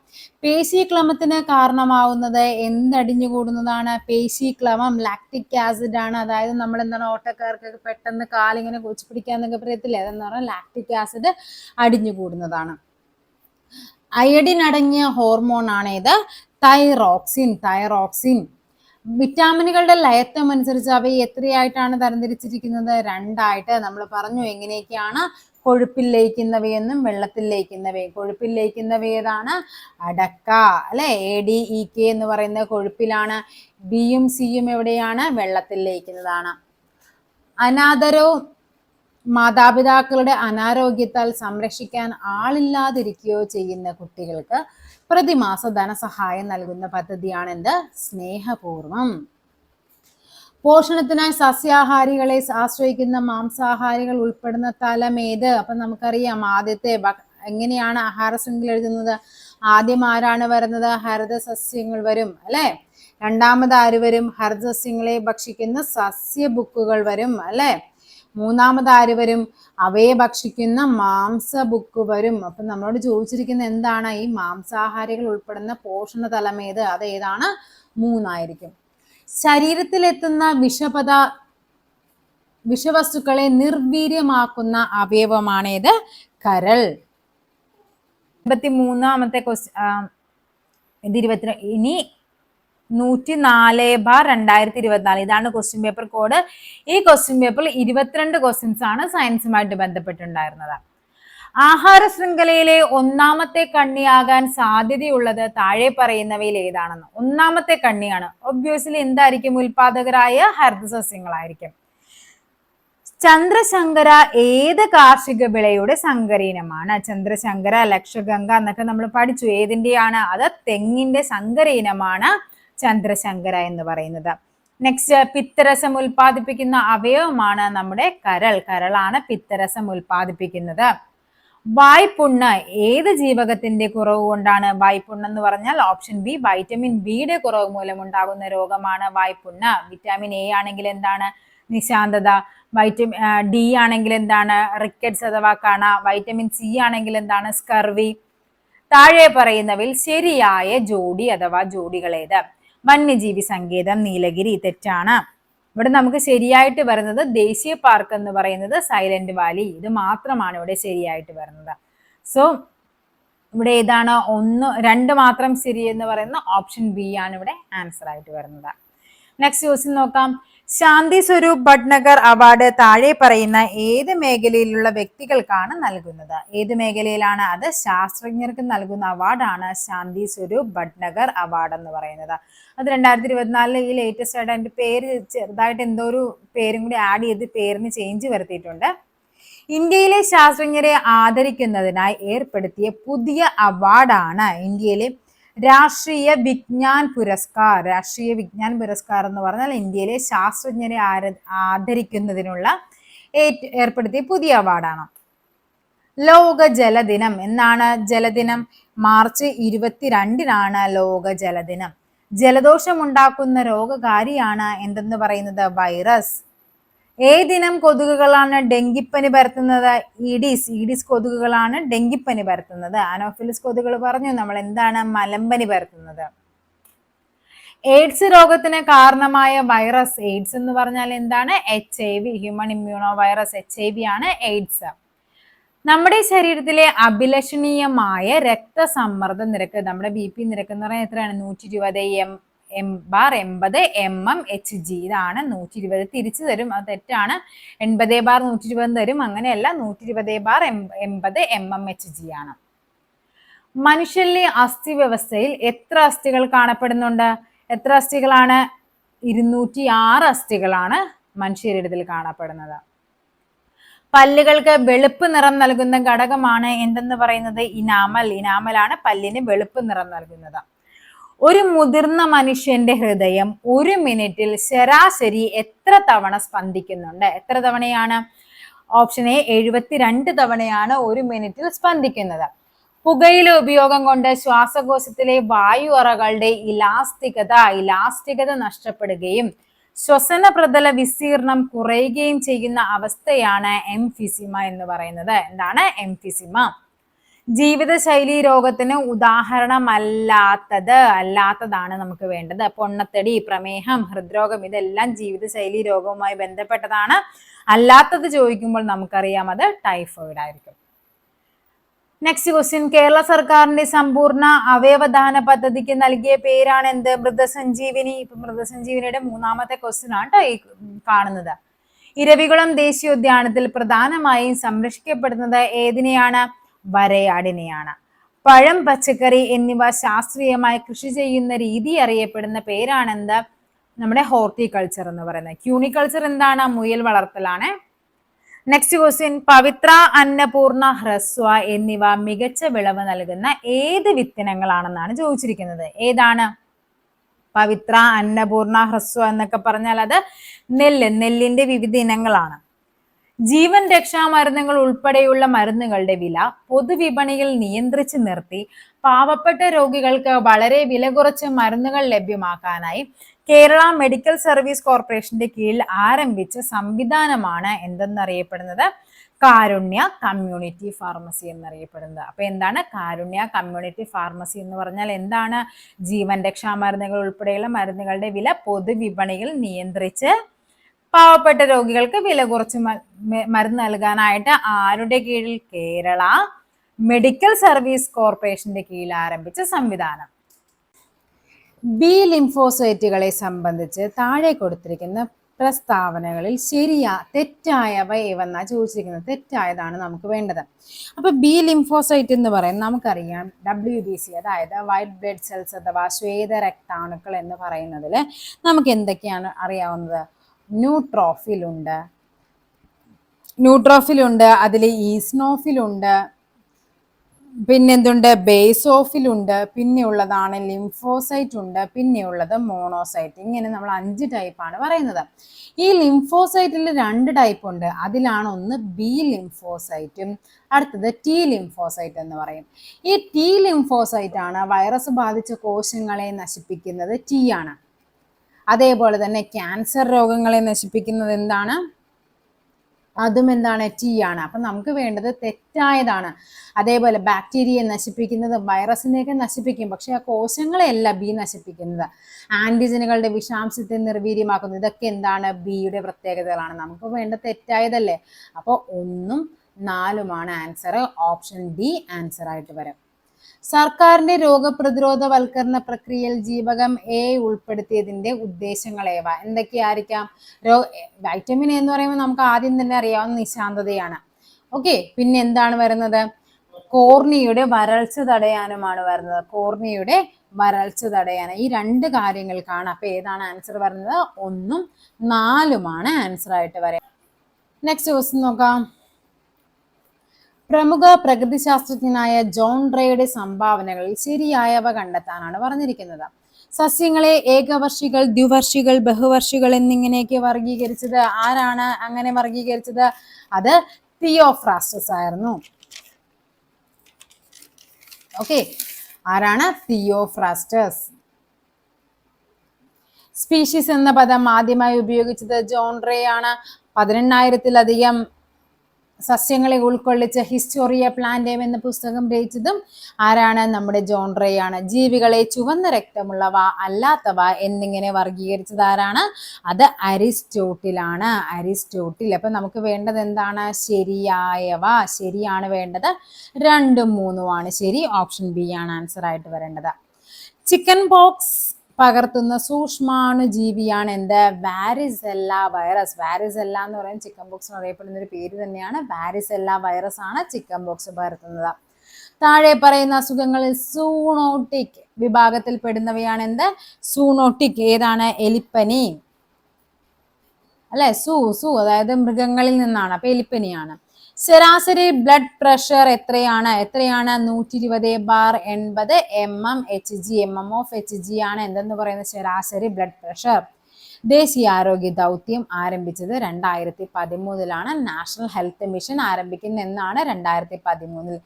പേശീക്ലമത്തിന് കാരണമാവുന്നത് എന്തടിഞ്ഞുകൂടുന്നതാണ്? പേശീക്ലമം. ലാക്റ്റിക് ആസിഡ് ആണ്. അതായത് നമ്മൾ എന്താണ്, ഓട്ടക്കാർക്ക് പെട്ടെന്ന് കാലിങ്ങനെ കൊച്ചു പിടിക്കാന്നൊക്കെ പറയത്തില്ലേ, അതെന്ന് പറഞ്ഞാൽ ലാക്റ്റിക് ആസിഡ് അടിഞ്ഞുകൂടുന്നതാണ്. അയഡിൻ അടങ്ങിയ ഹോർമോൺ ആണ് ഇത്? തൈറോക്സിൻ. തൈറോക്സിൻ. വിറ്റാമിനുകളുടെ ലയത്വം അനുസരിച്ച് അവയെ എത്രയായിട്ടാണ് തരംതിരിച്ചിരിക്കുന്നത്? 2ആയിട്ട്. നമ്മൾ പറഞ്ഞു എങ്ങനെയൊക്കെയാണ്? കൊഴുപ്പിൽ ലയിക്കുന്നവയെന്നും വെള്ളത്തിൽ ലയിക്കുന്നവയും. കൊഴുപ്പിൽ ലയിക്കുന്നവ അടക്ക അല്ലെ, ADEK എന്ന് പറയുന്ന കൊഴുപ്പിലാണ്. ബിയും സിയും എവിടെയാണ്? വെള്ളത്തിൽ ലയിക്കുന്നതാണ്. അനാദരോ മാതാപിതാക്കളുടെ അനാരോഗ്യത്താൽ സംരക്ഷിക്കാൻ ആളില്ലാതിരിക്കുകയോ ചെയ്യുന്ന കുട്ടികൾക്ക് പ്രതിമാസ ധനസഹായം നൽകുന്ന പദ്ധതിയാണ് എന്ത്? സ്നേഹപൂർവം. പോഷണത്തിനായി സസ്യാഹാരികളെ ആശ്രയിക്കുന്ന മാംസാഹാരികൾ ഉൾപ്പെടുന്ന തലമേത്? അപ്പൊ നമുക്കറിയാം ആദ്യത്തെ എങ്ങനെയാണ് ആഹാര ശൃംഖല എഴുതുന്നത്? ആദ്യം ആരാണ് വരുന്നത്? ഹരിതസസ്യങ്ങൾ വരും അല്ലെ. രണ്ടാമത് ആര് വരും? ഹരിതസസ്യങ്ങളെ ഭക്ഷിക്കുന്ന സസ്യ ബുക്കുകൾ വരും അല്ലെ. മൂന്നാമത് ആര് വരും? അവയെ ഭക്ഷിക്കുന്ന മാംസ ബുക്ക് വരും. അപ്പൊ നമ്മളോട് ചോദിച്ചിരിക്കുന്ന എന്താണ്? ഈ മാംസാഹാരികൾ ഉൾപ്പെടുന്ന പോഷണ തലമേത്? അത് ഏതാണ്? 3 ശരീരത്തിലെത്തുന്ന വിഷവസ്തുക്കളെ നിർവീര്യമാക്കുന്ന അവയവമാണേത്? കരൾ. 23ാമത്തെ ക്വസ്റ്റ്യൻ. ഇനി 104/2024 ഇതാണ് ക്വസ്റ്റ്യൻ പേപ്പർ കോഡ്. ഈ ക്വസ്റ്റ്യൻ പേപ്പറിൽ 22 ക്വസ്റ്റ്യൻസ് ആണ് സയൻസുമായിട്ട് ബന്ധപ്പെട്ടുണ്ടായിരുന്നത്. ആഹാര ശൃംഖലയിലെ 1ാമത്തെ കണ്ണിയാകാൻ സാധ്യതയുള്ളത് താഴെ പറയുന്നവയിൽ ഏതാണെന്ന്? 1ാമത്തെ കണ്ണിയാണ്. ഒബ്വിയസ്ലി എന്തായിരിക്കും? ഉൽപാദകരായ ഹരിതസസ്യങ്ങളായിരിക്കും. ചന്ദ്രശങ്കര ഏത് കാർഷിക വിളയുടെ സങ്കരയിനമാണ്? ചന്ദ്രശങ്കര, ലക്ഷഗംഗ എന്നൊക്കെ നമ്മൾ പഠിച്ചു. ഏതിന്റെയാണ്? അത് തെങ്ങിന്റെ സങ്കരയിനമാണ് ചന്ദ്രശങ്കര എന്ന് പറയുന്നത്. നെക്സ്റ്റ്, പിത്തരസം ഉൽപ്പാദിപ്പിക്കുന്ന അവയവമാണ് നമ്മുടെ കരൾ. കരളാണ് പിത്തരസം ഉൽപ്പാദിപ്പിക്കുന്നത്. വായ്പുണ്ണ് ഏത് ജീവകത്തിന്റെ കുറവ് കൊണ്ടാണ്? വായ്പുണ്ണ് എന്ന് പറഞ്ഞാൽ ഓപ്ഷൻ ബി, വൈറ്റമിൻ ബിയുടെ കുറവ് മൂലം ഉണ്ടാകുന്ന രോഗമാണ് വായ്പുണ്ണ്. വിറ്റാമിൻ എ ആണെങ്കിൽ എന്താണ്? നിശാന്തത. വൈറ്റമിൻ ഡി ആണെങ്കിൽ എന്താണ്? റിക്കറ്റ്സ് അഥവാ കണ. വൈറ്റമിൻ സി ആണെങ്കിൽ എന്താണ്? സ്കർവി. താഴെ പറയുന്നവയിൽ ശരിയായ ജോഡി അഥവാ ജോഡികളേത്? വന്യജീവി സങ്കേതം നീലഗിരി. തെറ്റാണ്. ഇവിടെ നമുക്ക് ശരിയായിട്ട് വരുന്നത് ദേശീയ പാർക്ക് എന്ന് പറയുന്നത് സൈലന്റ് വാലി. ഇത് മാത്രമാണ് ഇവിടെ ശരിയായിട്ട് വരുന്നത്. സോ ഇവിടെ ഏതാണ്? 1, 2 മാത്രം ശരി എന്ന് പറയുന്ന ഓപ്ഷൻ ബി ആണ് ഇവിടെ ആൻസർ ആയിട്ട് വരുന്നത്. നെക്സ്റ്റ് ക്വസ്റ്റ്യൻ നോക്കാം. ശാന്തി സ്വരൂപ് ഭട്നഗർ അവാർഡ് താഴെ പറയുന്ന ഏത് മേഖലയിലുള്ള വ്യക്തികൾക്കാണ് നൽകുന്നത്? ഏത് മേഖലയിലാണ്? അത് ശാസ്ത്രജ്ഞർക്ക് നൽകുന്ന അവാർഡാണ് ശാന്തി സ്വരൂപ് ഭട്നഗർ അവാർഡ് എന്ന് പറയുന്നത്. അത് 2024 ഈ ലേറ്റസ്റ്റ് ആയിട്ട് അതിന്റെ പേര് ചെറുതായിട്ട് എന്തോ ഒരു പേരും കൂടി ആഡ് ചെയ്ത് പേരിന് ചേഞ്ച് വരുത്തിയിട്ടുണ്ട്. ഇന്ത്യയിലെ ശാസ്ത്രജ്ഞരെ ആദരിക്കുന്നതിനായി ഏർപ്പെടുത്തിയ പുതിയ അവാർഡാണ് ഇന്ത്യയിലെ രാഷ്ട്രീയ വിജ്ഞാൻ പുരസ്കാർ. രാഷ്ട്രീയ വിജ്ഞാൻ പുരസ്കാർ എന്ന് പറഞ്ഞാൽ ഇന്ത്യയിലെ ശാസ്ത്രജ്ഞരെ ആദരിക്കുന്നതിനുള്ള ഏർപ്പെടുത്തിയ പുതിയ അവാർഡാണ്. ലോക ജലദിനം എന്നാണ്? ജലദിനം മാർച്ച് 22-നാണ് ലോക ജലദിനം. ജലദോഷം ഉണ്ടാക്കുന്ന രോഗകാരിയാണ് എന്തെന്ന് പറയുന്നത്? വൈറസ്. ഏതിനം കൊതുകുകളാണ് ഡെങ്കിപ്പനി പരത്തുന്നത്? ഈഡിസ് കൊതുകുകളാണ് ഡെങ്കിപ്പനി പരത്തുന്നത്. അനോഫിലിസ് കൊതുകുകൾ പറഞ്ഞു നമ്മൾ. എന്താണ്? മലമ്പനി പരത്തുന്നത്. എയ്ഡ്സ് രോഗത്തിന് കാരണമായ വൈറസ്. എയ്ഡ്സ് എന്ന് പറഞ്ഞാൽ എന്താണ്? HIV, human immuno virus. HIV ആണ് എയ്ഡ്സ്. നമ്മുടെ ശരീരത്തിലെ അഭിലഷണീയമായ രക്തസമ്മർദ്ദ നിരക്ക്, നമ്മുടെ BP നിരക്ക് എന്ന് പറഞ്ഞാൽ എത്രയാണ്? 120 m/80 mmHg. ഇതാണ് 120. തിരിച്ചു തരും, അത് തെറ്റാണ്. 80/120 തരും, അങ്ങനെയല്ല. 120/80 mmHg ആണ്. മനുഷ്യരിലെ അസ്ഥി വ്യവസ്ഥയിൽ എത്ര അസ്ഥികൾ കാണപ്പെടുന്നുണ്ട്? എത്ര അസ്ഥികളാണ്? 206 അസ്ഥികളാണ് മനുഷ്യരീരത്തിൽ കാണപ്പെടുന്നത്. പല്ലുകൾക്ക് വെളുപ്പ് നിറം നൽകുന്ന ഘടകമാണ് എന്തെന്ന് പറയുന്നത്? ഇനാമൽ. ഇനാമലാണ് പല്ലിന് വെളുപ്പ് നിറം നൽകുന്നത്. ഒരു മുതിർന്ന മനുഷ്യന്റെ ഹൃദയം 1 മിനിറ്റിൽ ശരാശരി എത്ര തവണ സ്പന്ദിക്കുന്നുണ്ട്? എത്ര തവണയാണ്? ഓപ്ഷൻ എ 72 തവണയാണ് 1 മിനിറ്റിൽ സ്പന്ദിക്കുന്നത്. പുകയില ഉപയോഗം കൊണ്ട് ശ്വാസകോശത്തിലെ വായു അറകളുടെ ഇലാസ്റ്റികത നഷ്ടപ്പെടുകയും ശ്വസന പ്രതല വിസ്തീർണം കുറയുകയും ചെയ്യുന്ന അവസ്ഥയാണ് എംഫിസിമ എന്ന് പറയുന്നത്. എന്താണ്? എംഫിസിമ. ജീവിതശൈലി രോഗത്തിന് അല്ലാത്തതാണ് നമുക്ക് വേണ്ടത്. പൊണ്ണത്തടി, പ്രമേഹം, ഹൃദ്രോഗം, ഇതെല്ലാം ജീവിതശൈലി രോഗവുമായി ബന്ധപ്പെട്ടതാണ്. അല്ലാത്തത് ചോദിക്കുമ്പോൾ നമുക്കറിയാം അത് ടൈഫോയിഡ് ആയിരിക്കും. Next question. കേരള സർക്കാരിന്റെ സമ്പൂർണ്ണ അവയവദാന പദ്ധതിക്ക് നൽകിയ പേരാണ് എന്ത്? മൃതസഞ്ജീവിനി. ഇപ്പൊ മൃതസഞ്ജീവിനിയുടെ 3ാമത്തെ ക്വസ്റ്റ്യൻ ആണ് ഈ കാണുന്നത്. ഇരവികുളം ദേശീയോദ്യാനത്തിൽ പ്രധാനമായും സംരക്ഷിക്കപ്പെടുന്നത് ഏതിനെയാണ്? വരയാടിനെയാണ്. പഴം, പച്ചക്കറി എന്നിവ ശാസ്ത്രീയമായി കൃഷി ചെയ്യുന്ന രീതി അറിയപ്പെടുന്ന പേരാണെന്ത്? നമ്മുടെ ഹോർട്ടിക്കൾച്ചർ എന്ന് പറയുന്നത്. ക്യൂണിക്കൾച്ചർ എന്താണ്? മുയൽ വളർത്തലാണ്. Next question. പവിത്ര, അന്നപൂർണ, ഹ്രസ്വ എന്നിവ മികച്ച വിളവ് നൽകുന്ന ഏത് വിത്തിനങ്ങളാണെന്നാണ് ചോദിച്ചിരിക്കുന്നത്. ഏതാണ്? പവിത്ര, അന്നപൂർണ, ഹ്രസ്വ എന്നൊക്കെ പറഞ്ഞാൽ അത് നെല്ലിന്റെ വിവിധ ഇനങ്ങളാണ്. ജീവൻ രക്ഷാ മരുന്നുകൾ ഉൾപ്പെടെയുള്ള മരുന്നുകളുടെ വില പൊതുവിപണിയിൽ നിയന്ത്രിച്ചു നിർത്തി പാവപ്പെട്ട രോഗികൾക്ക് വളരെ വില കുറച്ച് മരുന്നുകൾ ലഭ്യമാക്കാനായി കേരള മെഡിക്കൽ സർവീസ് കോർപ്പറേഷന്റെ കീഴിൽ ആരംഭിച്ച സംവിധാനമാണ് എന്തെന്നറിയപ്പെടുന്നത്? കാരുണ്യ കമ്മ്യൂണിറ്റി ഫാർമസി എന്നറിയപ്പെടുന്നത്. അപ്പൊ എന്താണ് കാരുണ്യ കമ്മ്യൂണിറ്റി ഫാർമസി എന്ന് പറഞ്ഞാൽ? എന്താണ്? ജീവൻ രക്ഷാ മരുന്നുകൾ ഉൾപ്പെടെയുള്ള മരുന്നുകളുടെ വില പൊതുവിപണിയിൽ നിയന്ത്രിച്ച് പാവപ്പെട്ട രോഗികൾക്ക് വില കുറച്ച് മരുന്ന് നൽകാനായിട്ട് ആരുടെ കീഴിൽ? കേരള മെഡിക്കൽ സർവീസ് കോർപ്പറേഷന്റെ കീഴിൽ ആരംഭിച്ച സംവിധാനം. ബി ലിംഫോസൈറ്റുകളെ സംബന്ധിച്ച് താഴെ കൊടുത്തിരിക്കുന്ന പ്രസ്താവനകളിൽ തെറ്റായവ ഏവെന്നാ ചോദിച്ചിരിക്കുന്നത്. തെറ്റായതാണ് നമുക്ക് വേണ്ടത്. അപ്പൊ ബി ലിംഫോസൈറ്റ് എന്ന് പറയുന്നത് നമുക്കറിയാം WBC, അതായത് വൈറ്റ് ബ്ലഡ് സെൽസ് അഥവാ ശ്വേത രക്താണുക്കൾ എന്ന് പറയുന്നതിൽ നമുക്ക് എന്തൊക്കെയാണ് അറിയാവുന്നത്? ന്യൂട്രോഫിലുണ്ട്, അതിൽ ഈസ്നോഫിലുണ്ട്, പിന്നെന്തുണ്ട്? ബേസോഫിലുണ്ട്, പിന്നെയുള്ളതാണ് ലിംഫോസൈറ്റ് ഉണ്ട്, പിന്നെയുള്ളത് മോണോസൈറ്റ്. ഇങ്ങനെ നമ്മൾ 5 ടൈപ്പാണ് പറയുന്നത്. ഈ ലിംഫോസൈറ്റിൽ 2 ടൈപ്പ് ഉണ്ട്. അതിലാണ് ഒന്ന് ബി ലിംഫോസൈറ്റും അടുത്തത് T ലിംഫോസൈറ്റ് എന്ന് പറയും. ഈ T ലിംഫോസൈറ്റ് ആണ് വൈറസ് ബാധിച്ച കോശങ്ങളെ നശിപ്പിക്കുന്നത്. T ആണ്. അതേപോലെ തന്നെ ക്യാൻസർ രോഗങ്ങളെ നശിപ്പിക്കുന്നത് എന്താണ്? അതും എന്താണ്? T ആണ്. അപ്പൊ നമുക്ക് വേണ്ടത് തെറ്റായതാണ്. അതേപോലെ ബാക്ടീരിയയെ നശിപ്പിക്കുന്നത് വൈറസിനെയൊക്കെ നശിപ്പിക്കും, പക്ഷെ ആ കോശങ്ങളെയല്ല ബി നശിപ്പിക്കുന്നത്. ആന്റിജനുകളുടെ വിഷാംശത്തെ നിർവീര്യമാക്കുന്നത്, ഇതൊക്കെ എന്താണ്? ബിയുടെ പ്രത്യേകതകളാണ്. നമുക്ക് വേണ്ട തെറ്റായതല്ലേ. അപ്പോൾ 1ഉം 4ഉമാണ് ആൻസർ. ഓപ്ഷൻ ഡി ആൻസർ ആയിട്ട് വരും. സർക്കാരിന്റെ രോഗപ്രതിരോധവൽക്കരണ പ്രക്രിയയിൽ ജീവകം A ഉൾപ്പെടുത്തിയതിന്റെ ഉദ്ദേശങ്ങളേവ? എന്തൊക്കെയായിരിക്കാം? വൈറ്റമിൻ എന്ന് പറയുമ്പോൾ നമുക്ക് ആദ്യം തന്നെ അറിയാവുന്ന നിശാന്തതയാണ്. ഓക്കെ, പിന്നെ എന്താണ് വരുന്നത്? കോർണിയുടെ വരൾച്ച തടയാനുമാണ് വരുന്നത്. കോർണിയുടെ വരൾച്ച തടയാൻ. ഈ 2 കാര്യങ്ങൾക്കാണ്. അപ്പൊ ഏതാണ് ആൻസർ വരുന്നത്? 1ഉം 4ഉമാണ് ആൻസർ ആയിട്ട് വരാം. നെക്സ്റ്റ് ക്വസ്റ്റ്യൻ നോക്കാം. പ്രമുഖ പ്രകൃതിശാസ്ത്രജ്ഞനായ ജോൺ റേയുടെ സംഭാവനകളിൽ ശരിയായവ കണ്ടെത്താനാണ് പറഞ്ഞിരിക്കുന്നത്. സസ്യങ്ങളെ ഏകവർഷികൾ, ദ്വിവർഷികൾ, ബഹുവർഷികൾ എന്നിങ്ങനെയൊക്കെ വർഗീകരിച്ചത് ആരാണ്? അങ്ങനെ വർഗീകരിച്ചത് അത് തിയോഫ്രാസ്റ്റസ് ആയിരുന്നു. ഓക്കെ, ആരാണ്? തിയോഫ്രാസ്റ്റസ്. സ്പീഷീസ് എന്ന പദം ആദ്യമായി ഉപയോഗിച്ചത് ജോൺ റേ ആണ്. 18,000-ലധികം സസ്യങ്ങളെ ഉൾക്കൊള്ളിച്ച ഹിസ്റ്റോറിയ പ്ലാന്റേം എന്ന പുസ്തകം രചിച്ചതും ആരാണ്? നമ്മുടെ ജോൺ റേ ആണ്. ജീവികളെ ചുവന്ന രക്തമുള്ളവ അല്ലാത്തവ എന്നിങ്ങനെ വർഗീകരിച്ചത് ആരാണ്? അത് അരിസ്റ്റോട്ടിലാണ്. അരിസ്റ്റോട്ടിൽ. അപ്പൊ നമുക്ക് വേണ്ടത് എന്താണ്? ശരിയായവ. ശരിയാണ് വേണ്ടത്. 2ഉം 3ഉമാണ് ശരി. ഓപ്ഷൻ ബി ആണ് ആൻസർ ആയിട്ട് വരേണ്ടത്. ചിക്കൻ പോക്സ് പകർത്തുന്ന സൂക്ഷ്മാണു ജീവിയാണ് എന്ത്? Varicella virus. വാരിസെല്ല എന്ന് പറയുന്നത് ചിക്കൻ പോക്സ് അറിയപ്പെടുന്ന ഒരു പേര് തന്നെയാണ്. വാരിസെല്ല വൈറസ് ആണ് ചിക്കൻ പോക്സ് പകർത്തുന്നത്. താഴെ പറയുന്ന അസുഖങ്ങളിൽ സൂണോട്ടിക് വിഭാഗത്തിൽ പെടുന്നവയാണ് എന്ത്? സൂണോട്ടിക്. ഏതാണ്? എലിപ്പനി അല്ലെ? അതായത് മൃഗങ്ങളിൽ നിന്നാണ്. അപ്പൊ എലിപ്പനിയാണ്. ശരാശരി ബ്ലഡ് പ്രഷർ എത്രയാണ്? 120/80 mmHg. mmHg ആണ് എന്തെന്ന് പറയുന്നത്? ശരാശരി ബ്ലഡ് പ്രഷർ. ദേശീയ ആരോഗ്യ ദൗത്യം ആരംഭിച്ചത് 2013-ലാണ്. നാഷണൽ ഹെൽത്ത് മിഷൻ ആരംഭിക്കുന്ന എന്നാണ്? 2013.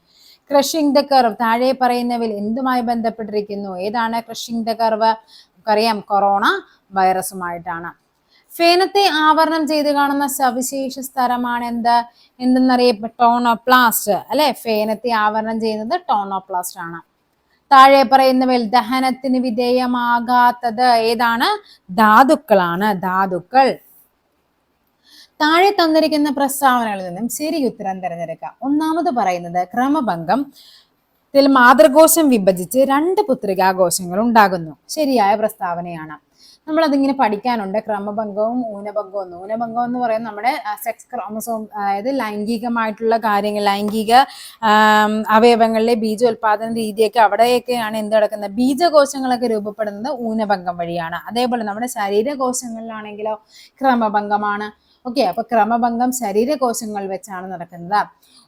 ക്രഷിംഗ് ദ കർവ് താഴെ പറയുന്നവയിൽ എന്തുമായി ബന്ധപ്പെട്ടിരിക്കുന്നു? ഏതാണ് ക്രഷിംഗ് ദ കർവ്? നമുക്കറിയാം കൊറോണ വൈറസുമായിട്ടാണ്. ഫേനത്തെ ആവരണം ചെയ്ത് കാണുന്ന സവിശേഷ സ്ഥലമാണ് എന്തെന്നറിയപ്പെട്ട ടോണോപ്ലാസ്റ്റ് അല്ലെ? ഫേനത്തെ ആവരണം ചെയ്യുന്നത് ടോണോപ്ലാസ്റ്റ് ആണ്. താഴെ പറയുന്നവയിൽ ദഹനത്തിന് വിധേയമാകാത്തത് ഏതാണ്? ധാതുക്കളാണ്. ധാതുക്കൾ. താഴെ തന്നിരിക്കുന്ന പ്രസ്താവനകളിൽ നിന്നും ശരി ഉത്തരം തിരഞ്ഞെടുക്കാം. ഒന്നാമത് പറയുന്നത് ക്രമഭംഗം മാതൃകോശം വിഭജിച്ച് 2 പുത്രികാകോശങ്ങൾ ഉണ്ടാകുന്നു. ശരിയായ പ്രസ്താവനയാണ്. നമ്മൾ അതിങ്ങനെ പഠിക്കാനുണ്ട്. ക്രമഭംഗവും ഊനഭംഗവും. ഊനഭംഗം എന്ന് പറയുന്നത് നമ്മുടെ സെക്സ് ക്രോമസോം, അതായത് ലൈംഗികമായിട്ടുള്ള കാര്യങ്ങൾ, ലൈംഗിക അവയവങ്ങളിലെ ബീജോത്പാദന രീതിയൊക്കെ അവിടെയൊക്കെയാണ് എന്ത് നടക്കുന്നത്? ബീജകോശങ്ങളൊക്കെ രൂപപ്പെടുന്നത് ഊനഭംഗം വഴിയാണ്. അതേപോലെ നമ്മുടെ ശരീരകോശങ്ങളിലാണെങ്കിലോ ക്രമഭംഗമാണ്. ഓക്കെ, അപ്പൊ ക്രമഭംഗം ശരീരകോശങ്ങൾ വെച്ചാണ് നടക്കുന്നത്.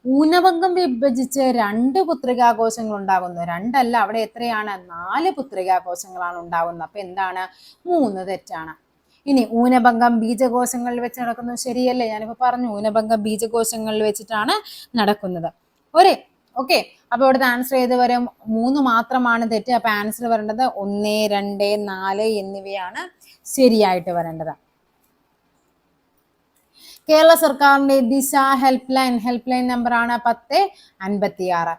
ഊനഭംഗം വിഭജിച്ച് 2 പുത്രികാകോശങ്ങൾ ഉണ്ടാകുന്നു. 2 അല്ല, അവിടെ എത്രയാണ്? 4 പുത്രികാകോശങ്ങളാണ് ഉണ്ടാകുന്നത്. അപ്പൊ എന്താണ്? 3 തെറ്റാണ്. ഇനി ഊനഭംഗം ബീജകോശങ്ങളിൽ വെച്ച് നടക്കുന്നു. ശരിയല്ലേ? ഞാനിപ്പോ പറഞ്ഞു ഊനഭംഗം ബീജകോശങ്ങളിൽ വെച്ചിട്ടാണ് നടക്കുന്നത്. ഓക്കെ, അപ്പൊ ഇവിടുത്തെ ആൻസർ ഏത് വരും? 3 മാത്രമാണ് തെറ്റ്. അപ്പൊ ആൻസർ വരേണ്ടത് 1, 2, 4 എന്നിവയാണ് ശരിയായിട്ട് വരേണ്ടത്. കേരള സർക്കാരിന്റെ ദിശ ഹെൽപ്പ് ലൈൻ നമ്പറാണ് 1056.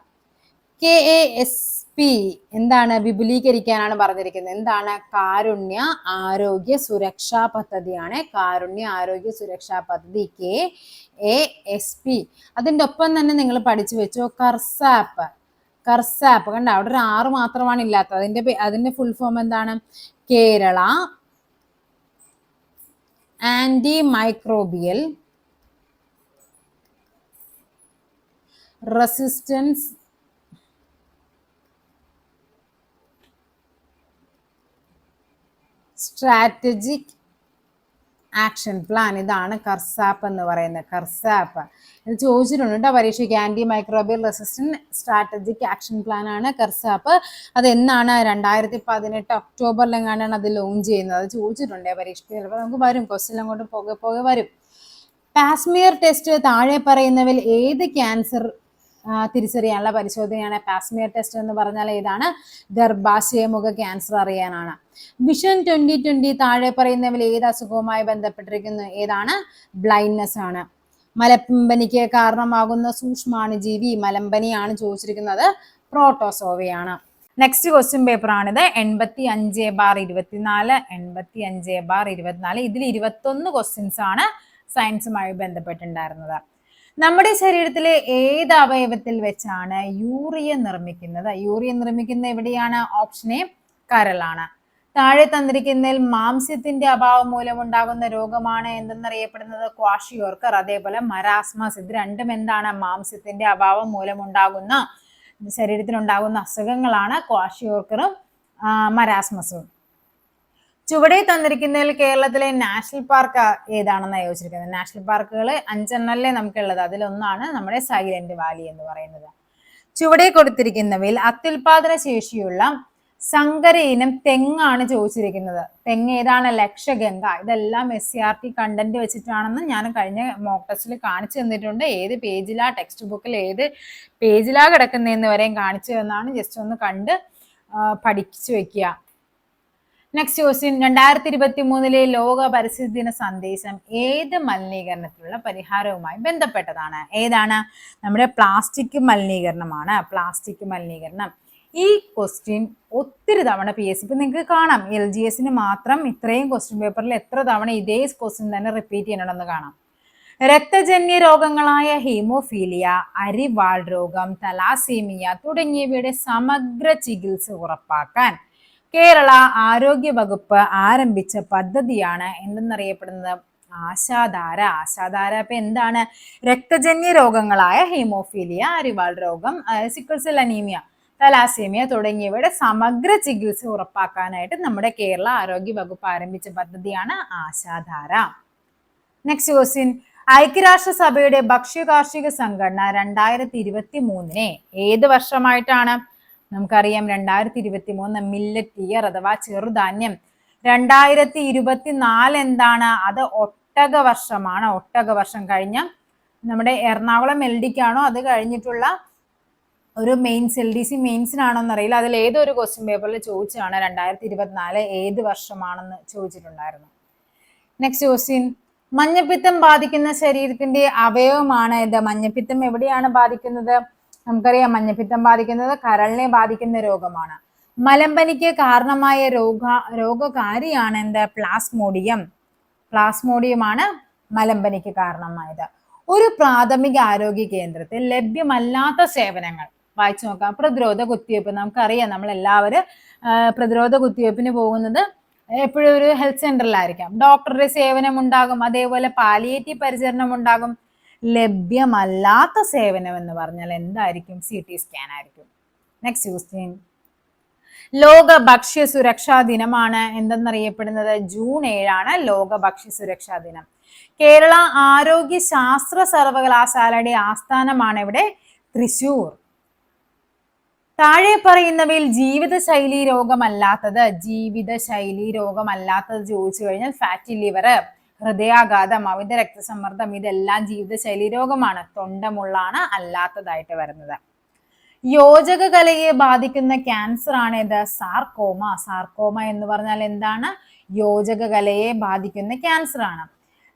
KASP എന്താണ്? വിപുലീകരിക്കാനാണ് പറഞ്ഞിരിക്കുന്നത്. എന്താണ്? കാരുണ്യ ആരോഗ്യ സുരക്ഷാ പദ്ധതിയാണ്. കാരുണ്യ ആരോഗ്യ സുരക്ഷാ പദ്ധതി KASP. അതിൻ്റെ ഒപ്പം തന്നെ നിങ്ങൾ പഠിച്ചു വെച്ചോ കർസാപ്പ്. കണ്ട അവിടെ ഒരു 6 മാത്രമാണ് ഇല്ലാത്തത്. അതിന്റെ ഫുൾ ഫോം എന്താണ്? Kerala antimicrobial resistance strategic action plan. ഇതാണ് കർസാപ്പ് എന്ന് പറയുന്നത്. കർസാപ്പ് ഇത് ചോദിച്ചിട്ടുണ്ട് കേട്ടോ പരീക്ഷയ്ക്ക്. Antimicrobial resistant strategic action plan ആണ് കർസാപ്പ്. അത് എന്നാണ്? 2018 ഒക്ടോബറിലെങ്ങാണ്ടാണ് അത് ലോഞ്ച് ചെയ്യുന്നത്. അത് ചോദിച്ചിട്ടുണ്ട് പരീക്ഷയ്ക്ക്. ചിലപ്പോൾ നമുക്ക് വരും, ക്വസ്റ്റ്യൻ അങ്ങോട്ട് പോകെ വരും. പാസ്മിയർ ടെസ്റ്റ് താഴെ പറയുന്നവയിൽ ഏത് ക്യാൻസർ തിരിച്ചറിയാനുള്ള പരിശോധനയാണ്? പാസ്മിയർ ടെസ്റ്റ് എന്ന് പറഞ്ഞാൽ ഏതാണ്? ഗർഭാശയമുഖ ക്യാൻസർ അറിയാനാണ്. വിഷൻ 2020 താഴെ പറയുന്നവയിൽ ഏത് അസുഖവുമായി ബന്ധപ്പെട്ടിരിക്കുന്നു? ഏതാണ്? ബ്ലൈൻഡ്നെസ് ആണ്. മലമ്പനിക്ക് കാരണമാകുന്ന സൂക്ഷ്മാണുജീവി. മലമ്പനിയാണ് ചോദിച്ചിരിക്കുന്നത്. പ്രോട്ടോസോവയാണ്. നെക്സ്റ്റ് ക്വസ്റ്റ്യൻ പേപ്പർ ആണിത്. 85/24. 85/24. ഇതിൽ 21 ക്വസ്റ്റ്യൻസ് ആണ് സയൻസുമായി ബന്ധപ്പെട്ടുണ്ടായിരുന്നത്. നമ്മുടെ ശരീരത്തിലെ ഏത് അവയവത്തിൽ വെച്ചാണ് യൂറിയ നിർമ്മിക്കുന്നത്? യൂറിയ നിർമ്മിക്കുന്ന എവിടെയാണ്? ഓപ്ഷൻ എ കരളാണ്. താഴെ തന്നിരിക്കുന്നതിൽ മാംസ്യത്തിന്റെ അഭാവം മൂലമുണ്ടാകുന്ന രോഗമാണ് എന്തെന്നറിയപ്പെടുന്നത്? ക്വാഷിയോർക്കർ. അതേപോലെ മരാസ്മസ്. ഇത് രണ്ടും എന്താണ്? മാംസ്യത്തിന്റെ അഭാവം മൂലമുണ്ടാകുന്ന ശരീരത്തിലുണ്ടാകുന്ന അസുഖങ്ങളാണ് ക്വാഷിയോർക്കറും മരാസ്മസും. ചുവടെ തന്നിരിക്കുന്നതിൽ കേരളത്തിലെ നാഷണൽ പാർക്ക് ഏതാണെന്ന് ചോദിച്ചിരിക്കുന്നത്. നാഷണൽ പാർക്കുകൾ 5 നമുക്കുള്ളത്. അതിലൊന്നാണ് നമ്മുടെ സൈലന്റ് വാലി എന്ന് പറയുന്നത്. ചുവടെ കൊടുത്തിരിക്കുന്നവയിൽ അത്യുൽപാദന ശേഷിയുള്ള സങ്കര ഇനം തെങ്ങാണ് ചോദിച്ചിരിക്കുന്നത്. തെങ്ങ് ഏതാണ്? ലക്ഷഗംഗ. ഇതെല്ലാം SCRT കണ്ടന്റ് വെച്ചിട്ടാണെന്ന് ഞാൻ കഴിഞ്ഞ മോക്ക് ടെസ്റ്റിൽ കാണിച്ചു തന്നിട്ടുണ്ട്. ഏത് പേജിലാ, ടെക്സ്റ്റ് ബുക്കിൽ ഏത് പേജിലാ കിടക്കുന്നതെന്ന് വരെയും കാണിച്ചു തന്നാണ്. ജസ്റ്റ് ഒന്ന് കണ്ട് പഠിച്ചു വെക്കുക. നെക്സ്റ്റ് ക്വസ്റ്റ്യൻ, 2023 ലോക പരിസ്ഥിതി ദിന സന്ദേശം ഏത് മലിനീകരണത്തിലുള്ള പരിഹാരവുമായി ബന്ധപ്പെട്ടതാണ്? ഏതാണ്? നമ്മുടെ പ്ലാസ്റ്റിക് മലിനീകരണമാണ്. പ്ലാസ്റ്റിക് മലിനീകരണം. ഈ ക്വസ്റ്റ്യൻ ഒത്തിരി തവണ PSC, ഇപ്പൊ നിങ്ങൾക്ക് കാണാം LGSന് മാത്രം ഇത്രയും ക്വസ്റ്റ്യൻ പേപ്പറിൽ എത്ര തവണ ഇതേ ക്വസ്റ്റ്യൻ തന്നെ റിപ്പീറ്റ് ചെയ്യണമെന്ന് കാണാം. രക്തജന്യ രോഗങ്ങളായ ഹീമോഫീലിയ, അരിവാൾ രോഗം, തലാസീമിയ തുടങ്ങിയവയുടെ സമഗ്ര ചികിത്സ ഉറപ്പാക്കാൻ കേരള ആരോഗ്യ വകുപ്പ് ആരംഭിച്ച പദ്ധതിയാണ് എന്തെന്നറിയപ്പെടുന്നത്? ആശാധാര. ആശാധാര ഇപ്പൊ എന്താണ്? രക്തജന്യ രോഗങ്ങളായ ഹീമോഫീലിയ, അരിവാൾ രോഗം, സിക്കിൾ സെൽ അനീമിയ, തലാസീമിയ തുടങ്ങിയവയുടെ സമഗ്ര ചികിത്സ ഉറപ്പാക്കാനായിട്ട് നമ്മുടെ കേരള ആരോഗ്യ വകുപ്പ് ആരംഭിച്ച പദ്ധതിയാണ് ആശാധാര. നെക്സ്റ്റ് ക്വസ്റ്റ്യൻ, ഐക്യരാഷ്ട്രസഭയുടെ ഭക്ഷ്യകാർഷിക സംഘടന 2023 ഏത് വർഷമായിട്ടാണ്? നമുക്കറിയാം 2023 മില്ലറ്റ് ഇയർ അഥവാ ചെറുധാന്യം. 2024 എന്താണ്? അത് ഒട്ടക വർഷമാണ്. ഒട്ടക വർഷം കഴിഞ്ഞ നമ്മുടെ എറണാകുളം LDക്കാണോ അത് കഴിഞ്ഞിട്ടുള്ള ഒരു മെയിൻസ്, LDC മെയിൻസിനാണോ എന്നറിയില്ല, അതിൽ ഏതൊരു ക്വസ്റ്റ്യൻ പേപ്പറിൽ ചോദിച്ചാണ് 2024 ഏത് വർഷമാണെന്ന് ചോദിച്ചിട്ടുണ്ടായിരുന്നു. നെക്സ്റ്റ് ക്വസ്റ്റ്യൻ, മഞ്ഞപ്പിത്തം ബാധിക്കുന്ന ശരീരത്തിന്റെ അവയവമാണ് ഇത്? മഞ്ഞപ്പിത്തം എവിടെയാണ് ബാധിക്കുന്നത്? നമുക്കറിയാം മഞ്ഞപ്പിത്തം ബാധിക്കുന്നത് കരളിനെ ബാധിക്കുന്ന രോഗമാണ്. മലമ്പനിക്ക് കാരണമായ രോഗകാരിയാണ് എന്ത്? പ്ലാസ്മോഡിയം. പ്ലാസ്മോഡിയമാണ് മലമ്പനിക്ക് കാരണമായത്. ഒരു പ്രാഥമിക ആരോഗ്യ കേന്ദ്രത്തിൽ ലഭ്യമല്ലാത്ത സേവനങ്ങൾ വായിച്ചു നോക്കാം. പ്രതിരോധ കുത്തിവയ്പ്പ്. നമുക്കറിയാം നമ്മളെല്ലാവരും പ്രതിരോധ കുത്തിവയ്പ്പിന് പോകുന്നത് എപ്പോഴും ഒരു ഹെൽത്ത് സെന്ററിലായിരിക്കാം. ഡോക്ടറുടെ സേവനം ഉണ്ടാകും, അതേപോലെ പാലിയേറ്റീവ് പരിചരണം ഉണ്ടാകും. ലഭ്യമല്ലാത്ത സേവനം എന്ന് പറഞ്ഞാൽ എന്തായിരിക്കും? CT സ്കാൻ ആയിരിക്കും. നെക്സ്റ്റ് ക്വസ്റ്റ്യൻ, ലോക ഭക്ഷ്യ സുരക്ഷാ ദിനമാണ് എന്തെന്നറിയപ്പെടുന്നത്? ജൂൺ 7 ലോക ഭക്ഷ്യ സുരക്ഷാ ദിനം. കേരള ആരോഗ്യ ശാസ്ത്ര സർവകലാശാലയുടെ ആസ്ഥാനമാണ് ഇവിടെ തൃശൂർ. താഴെ പറയുന്നവയിൽ ജീവിതശൈലി രോഗമല്ലാത്തത് ചോദിച്ചു കഴിഞ്ഞാൽ ഫാറ്റി ലിവർ, ഹൃദയാഘാതം, അമിത രക്തസമ്മർദ്ദം ഇതെല്ലാം ജീവിതശൈലി രോഗമാണ്. തൊണ്ടമുള്ളാണ് അല്ലാത്തതായിട്ട് വരുന്നത്. യോജക കലയെ ബാധിക്കുന്ന ക്യാൻസർ ആണ് ഇത്? സാർക്കോമ. സാർക്കോമ എന്ന് പറഞ്ഞാൽ എന്താണ്? യോജക കലയെ ബാധിക്കുന്ന ക്യാൻസർ ആണ്.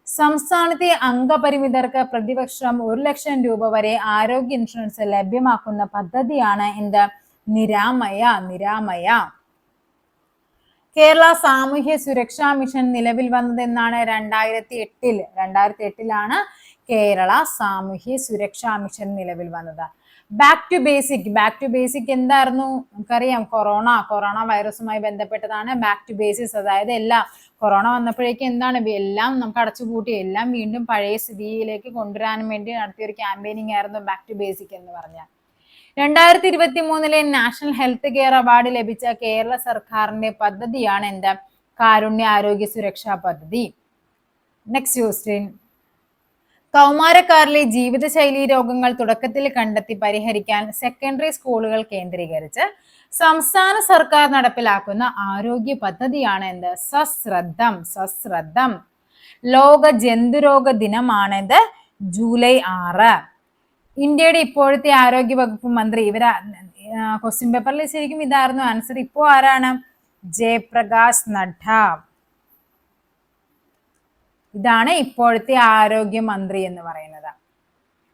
സംസ്ഥാനത്തെ അംഗപരിമിതർക്ക് പ്രതിവർഷം 1 ലക്ഷം രൂപ വരെ ആരോഗ്യ ഇൻഷുറൻസ് ലഭ്യമാക്കുന്ന പദ്ധതിയാണ് എന്ത്? നിരാമയ. കേരള സാമൂഹ്യ സുരക്ഷാ മിഷൻ നിലവിൽ വന്നത് എന്നാണ്? 2008. 2008 കേരള സാമൂഹ്യ സുരക്ഷാ മിഷൻ നിലവിൽ വന്നത്. ബാക്ക് ടു ബേസിക് എന്തായിരുന്നു? നമുക്കറിയാം കൊറോണ വൈറസുമായി ബന്ധപ്പെട്ടതാണ് ബാക്ക് ടു ബേസിക്സ്. അതായത് കൊറോണ വന്നപ്പോഴേക്കും എന്താണ്? എല്ലാം നമുക്ക് അടച്ചുപൂട്ടി എല്ലാം വീണ്ടും പഴയ സ്ഥിതിയിലേക്ക് കൊണ്ടുവരാനും വേണ്ടി നടത്തിയ ഒരു ക്യാമ്പയിനിങ് ആയിരുന്നു ബാക്ക് ടു ബേസിക് എന്ന് പറഞ്ഞാൽ. 2023 നാഷണൽ ഹെൽത്ത് കെയർ അവാർഡ് ലഭിച്ച കേരള സർക്കാരിന്റെ പദ്ധതിയാണ് എന്ത്? കാരുണ്യ ആരോഗ്യ സുരക്ഷാ പദ്ധതി. നെക്സ്റ്റ് ക്വസ്റ്റ്യൻ, കൗമാരക്കാരിലെ ജീവിതശൈലി രോഗങ്ങൾ തുടക്കത്തിൽ കണ്ടെത്തി പരിഹരിക്കാൻ സെക്കൻഡറി സ്കൂളുകൾ കേന്ദ്രീകരിച്ച് സംസ്ഥാന സർക്കാർ നടപ്പിലാക്കുന്ന ആരോഗ്യ പദ്ധതിയാണ് എന്ത്? സശ്രദ്ധം. ലോക ജന്തുരോഗ ദിനമാണിത് ജൂലൈ 6. ഇന്ത്യയുടെ ഇപ്പോഴത്തെ ആരോഗ്യ വകുപ്പ് മന്ത്രി ക്വസ്റ്റ്യൻ പേപ്പറിൽ ശരിക്കും ഇതായിരുന്നു ആൻസർ. ഇപ്പോ ആരാണ്? ജയപ്രകാശ് നഡ്ഡ. ഇതാണ് ഇപ്പോഴത്തെ ആരോഗ്യ മന്ത്രി എന്ന് പറയുന്നത്.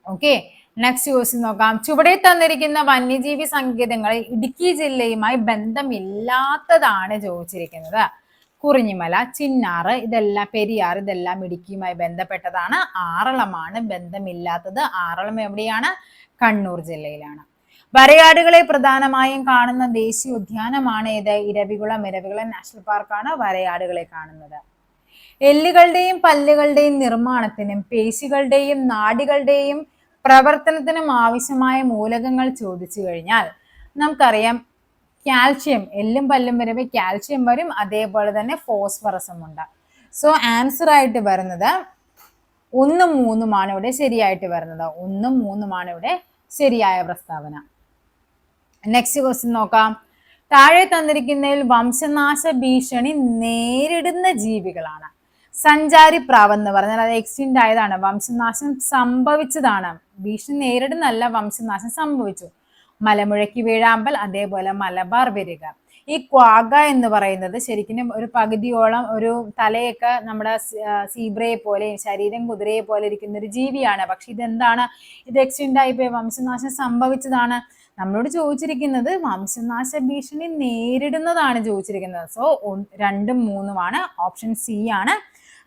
ഓക്കെ, നെക്സ്റ്റ് ക്വസ്റ്റ്യൻ നോക്കാം. ചുവടെ തന്നിരിക്കുന്ന വന്യജീവി സങ്കേതങ്ങൾ ഇടുക്കി ജില്ലയുമായി ബന്ധമില്ലാത്തതാണ് ചോദിച്ചിരിക്കുന്നത്. കുറിഞ്ഞിമല, ചിന്നാറ് ഇതെല്ലാം, പെരിയാർ ഇതെല്ലാം ഇടുക്കിയുമായി ബന്ധപ്പെട്ടതാണ്. ആറളമാണ് ബന്ധമില്ലാത്തത്. ആറളം എവിടെയാണ്? കണ്ണൂർ ജില്ലയിലാണ്. വരയാടുകളെ പ്രധാനമായും കാണുന്ന ദേശീയ ഉദ്യാനമാണ് ഇത്? ഇരവികുളം നാഷണൽ പാർക്കാണ് വരയാടുകളെ കാണുന്നത്. എല്ലുകളുടെയും പല്ലുകളുടെയും നിർമ്മാണത്തിനും പേശികളുടെയും നാഡികളുടെയും പ്രവർത്തനത്തിനും ആവശ്യമായ മൂലകങ്ങൾ ചോദിച്ചു കഴിഞ്ഞാൽ നമുക്കറിയാം കാൽഷ്യം. എല്ലും പല്ലും വരുമ്പോൾ കാൽഷ്യം വരും, അതേപോലെ തന്നെ ഫോസ്ഫറസും ഉണ്ട്. സോ ആൻസർ ആയിട്ട് വരുന്നത് 1ഉം 3ഉമാണ് ഇവിടെ ശരിയായിട്ട് വരുന്നത്. 1ഉം 3ഉമാണ് ഇവിടെ ശരിയായ പ്രസ്താവന. നെക്സ്റ്റ് ക്വസ്റ്റ്യൻ നോക്കാം. താഴെ തന്നിരിക്കുന്നതിൽ വംശനാശ ഭീഷണി നേരിടുന്ന ജീവികളാണ്. സഞ്ചാരി പ്രാവ് എന്ന് പറഞ്ഞാൽ അത് എക്സ്റ്റിന്റ് ആയതാണ്, വംശനാശം സംഭവിച്ചതാണ്. ഭീഷണി നേരിടുന്നല്ല, വംശനാശം സംഭവിച്ചു. മലമുഴക്കി വീഴാമ്പൽ, അതേപോലെ മലബാർ വിരിക. ഈ ക്വാഗ എന്ന് പറയുന്നത് ശരിക്കും ഒരു പകുതിയോളം ഒരു തലയൊക്കെ നമ്മുടെ സീബ്രയെ പോലെ, ശരീരം കുതിരയെ പോലെ ഇരിക്കുന്ന ഒരു ജീവിയാണ്. പക്ഷെ ഇതെന്താണ്, ഇത് എക്സ്റ്റെൻഡ് ആയിപ്പോയി, വംശനാശം സംഭവിച്ചതാണ്. നമ്മളോട് ചോദിച്ചിരിക്കുന്നത് വംശനാശ ഭീഷണി നേരിടുന്നതാണ് ചോദിച്ചിരിക്കുന്നത്. സോ 2ഉം 3ഉമാണ്. ഓപ്ഷൻ സി ആണ്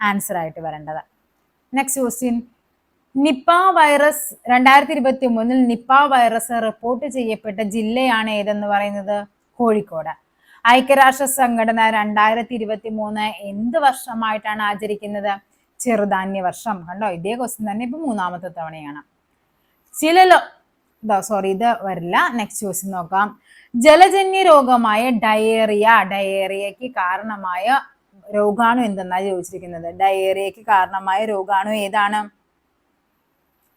ആൻസർ ആയിട്ട് വരേണ്ടത്. Next question, Nipah virus 2023 Nipah virus report ചെയ്യപ്പെട്ട ജില്ലയാണ് ഏതെന്ന് പറയുന്നത്? കോഴിക്കോട്. ഐക്യരാഷ്ട്ര സംഘടന 2023 എന്ത് വർഷമായിട്ടാണ് ആചരിക്കുന്നത്? ചെറുധാന്യ വർഷം. കണ്ടോ, ഇതേ ക്വസ്റ്റ്യൻ തന്നെ ഇപ്പൊ 3ാമത്തെ തവണയാണ്. ഇത് വരില്ല. നെക്സ്റ്റ് ക്വസ്റ്റ്യൻ നോക്കാം. ജലജന്യ രോഗമായ ഡയേറിയക്ക് കാരണമായ രോഗാണു എന്തെന്നാണ് ചോദിച്ചിരിക്കുന്നത്? ഡയേറിയക്ക് കാരണമായ രോഗാണു ഏതാണ്?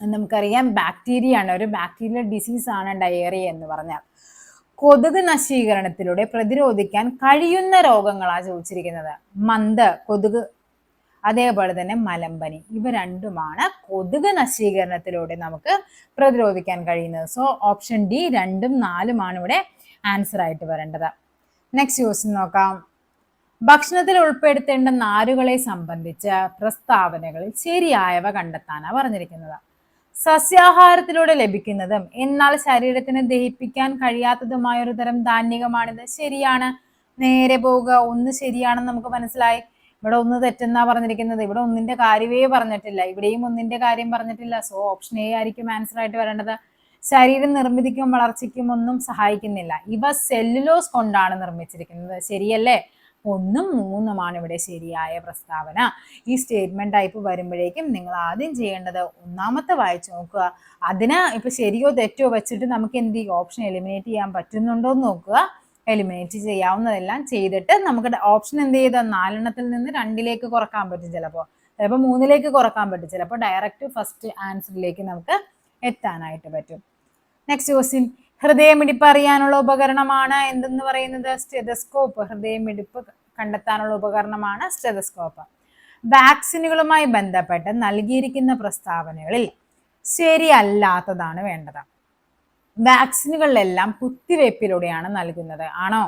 നമുക്കറിയാം ബാക്ടീരിയ ആണ്. ഒരു ബാക്ടീരിയൽ ഡിസീസ് ആണ് ഡയേറിയ എന്ന് പറഞ്ഞാൽ. കൊതുക് നശീകരണത്തിലൂടെ പ്രതിരോധിക്കാൻ കഴിയുന്ന രോഗങ്ങളാണ് ചോദിച്ചിരിക്കുന്നത്. മന്ത്, കൊതുക്, അതേപോലെ തന്നെ മലമ്പനി. ഇവ രണ്ടുമാണ് കൊതുക് നശീകരണത്തിലൂടെ നമുക്ക് പ്രതിരോധിക്കാൻ കഴിയുന്നത്. സോ ഓപ്ഷൻ ഡി 2ഉം 4ഉമാണ് ഇവിടെ ആൻസർ ആയിട്ട് വരേണ്ടത്. നെക്സ്റ്റ് ക്വസ്റ്റ്യൻ നോക്കാം. ഭക്ഷണത്തിൽ ഉൾപ്പെടുത്തേണ്ട നാരുകളെ സംബന്ധിച്ച പ്രസ്താവനകളിൽ ശരിയായവ കണ്ടെത്താനാണ് പറഞ്ഞിരിക്കുന്നത്. സസ്യാഹാരത്തിലൂടെ ലഭിക്കുന്നതും എന്നാൽ ശരീരത്തിന് ദഹിപ്പിക്കാൻ കഴിയാത്തതുമായ ഒരു തരം ധാന്യകമാണിത്. ശരിയാണ്. നേരെ പോവുക. 1 ശരിയാണെന്ന് നമുക്ക് മനസ്സിലായി. ഇവിടെ 1 തെറ്റെന്നാ പറഞ്ഞിരിക്കുന്നത്. ഇവിടെ 1ന്റെ കാര്യമേ പറഞ്ഞിട്ടില്ല. ഇവിടെയും 1ന്റെ കാര്യം പറഞ്ഞിട്ടില്ല. സോ ഓപ്ഷൻ എ ആയിരിക്കും ആൻസർ ആയിട്ട് വരേണ്ടത്. ശരീരം നിർമ്മിതിക്കും വളർച്ചയ്ക്കും ഒന്നും സഹായിക്കുന്നില്ല. ഇവ സെല്ലുലോസ് കൊണ്ടാണ് നിർമ്മിച്ചിരിക്കുന്നത്. ശരിയല്ലേ? 1ഉം 3ഉമാണ് ഇവിടെ ശരിയായ പ്രസ്താവന. ഈ സ്റ്റേറ്റ്മെന്റ് ടൈപ്പ് വരുമ്പോഴേക്കും നിങ്ങൾ ആദ്യം ചെയ്യേണ്ടത് 1ാമത്തെ വായിച്ചു നോക്കുക. അതിന് ഇപ്പൊ ശരിയോ തെറ്റോ വെച്ചിട്ട് നമുക്ക് എന്ത് ചെയ്യും, ഓപ്ഷൻ എലിമിനേറ്റ് ചെയ്യാൻ പറ്റുന്നുണ്ടോ എന്ന് നോക്കുക. എലിമിനേറ്റ് ചെയ്യാവുന്നതെല്ലാം ചെയ്തിട്ട് നമുക്ക് ഓപ്ഷൻ എന്ത് ചെയ്ത 4എണ്ണത്തിൽ നിന്ന് 2ലേക്ക് കുറക്കാൻ പറ്റും. ചിലപ്പോൾ 3ലേക്ക് കുറക്കാൻ പറ്റും. ചിലപ്പോൾ ഡയറക്റ്റ് ഫസ്റ്റ് ആൻസറിലേക്ക് നമുക്ക് എത്താനായിട്ട് പറ്റും. നെക്സ്റ്റ് ക്വസ്റ്റ്യൻ, ഹൃദയമിടിപ്പ് അറിയാനുള്ള ഉപകരണമാണ് എന്തെന്ന് പറയുന്നത്? സ്റ്റെതസ്കോപ്പ്. ഹൃദയമിടിപ്പ് കണ്ടെത്താനുള്ള ഉപകരണമാണ് സ്റ്റെതസ്കോപ്പ്. വാക്സിനുകളുമായി ബന്ധപ്പെട്ട് നൽകിയിരിക്കുന്ന പ്രസ്താവനകളിൽ ശരിയല്ലാത്തതാണ് വേണ്ടത്. വാക്സിനുകളിലെല്ലാം കുത്തിവയ്പ്പിലൂടെയാണ് നൽകുന്നത്. ആണോ?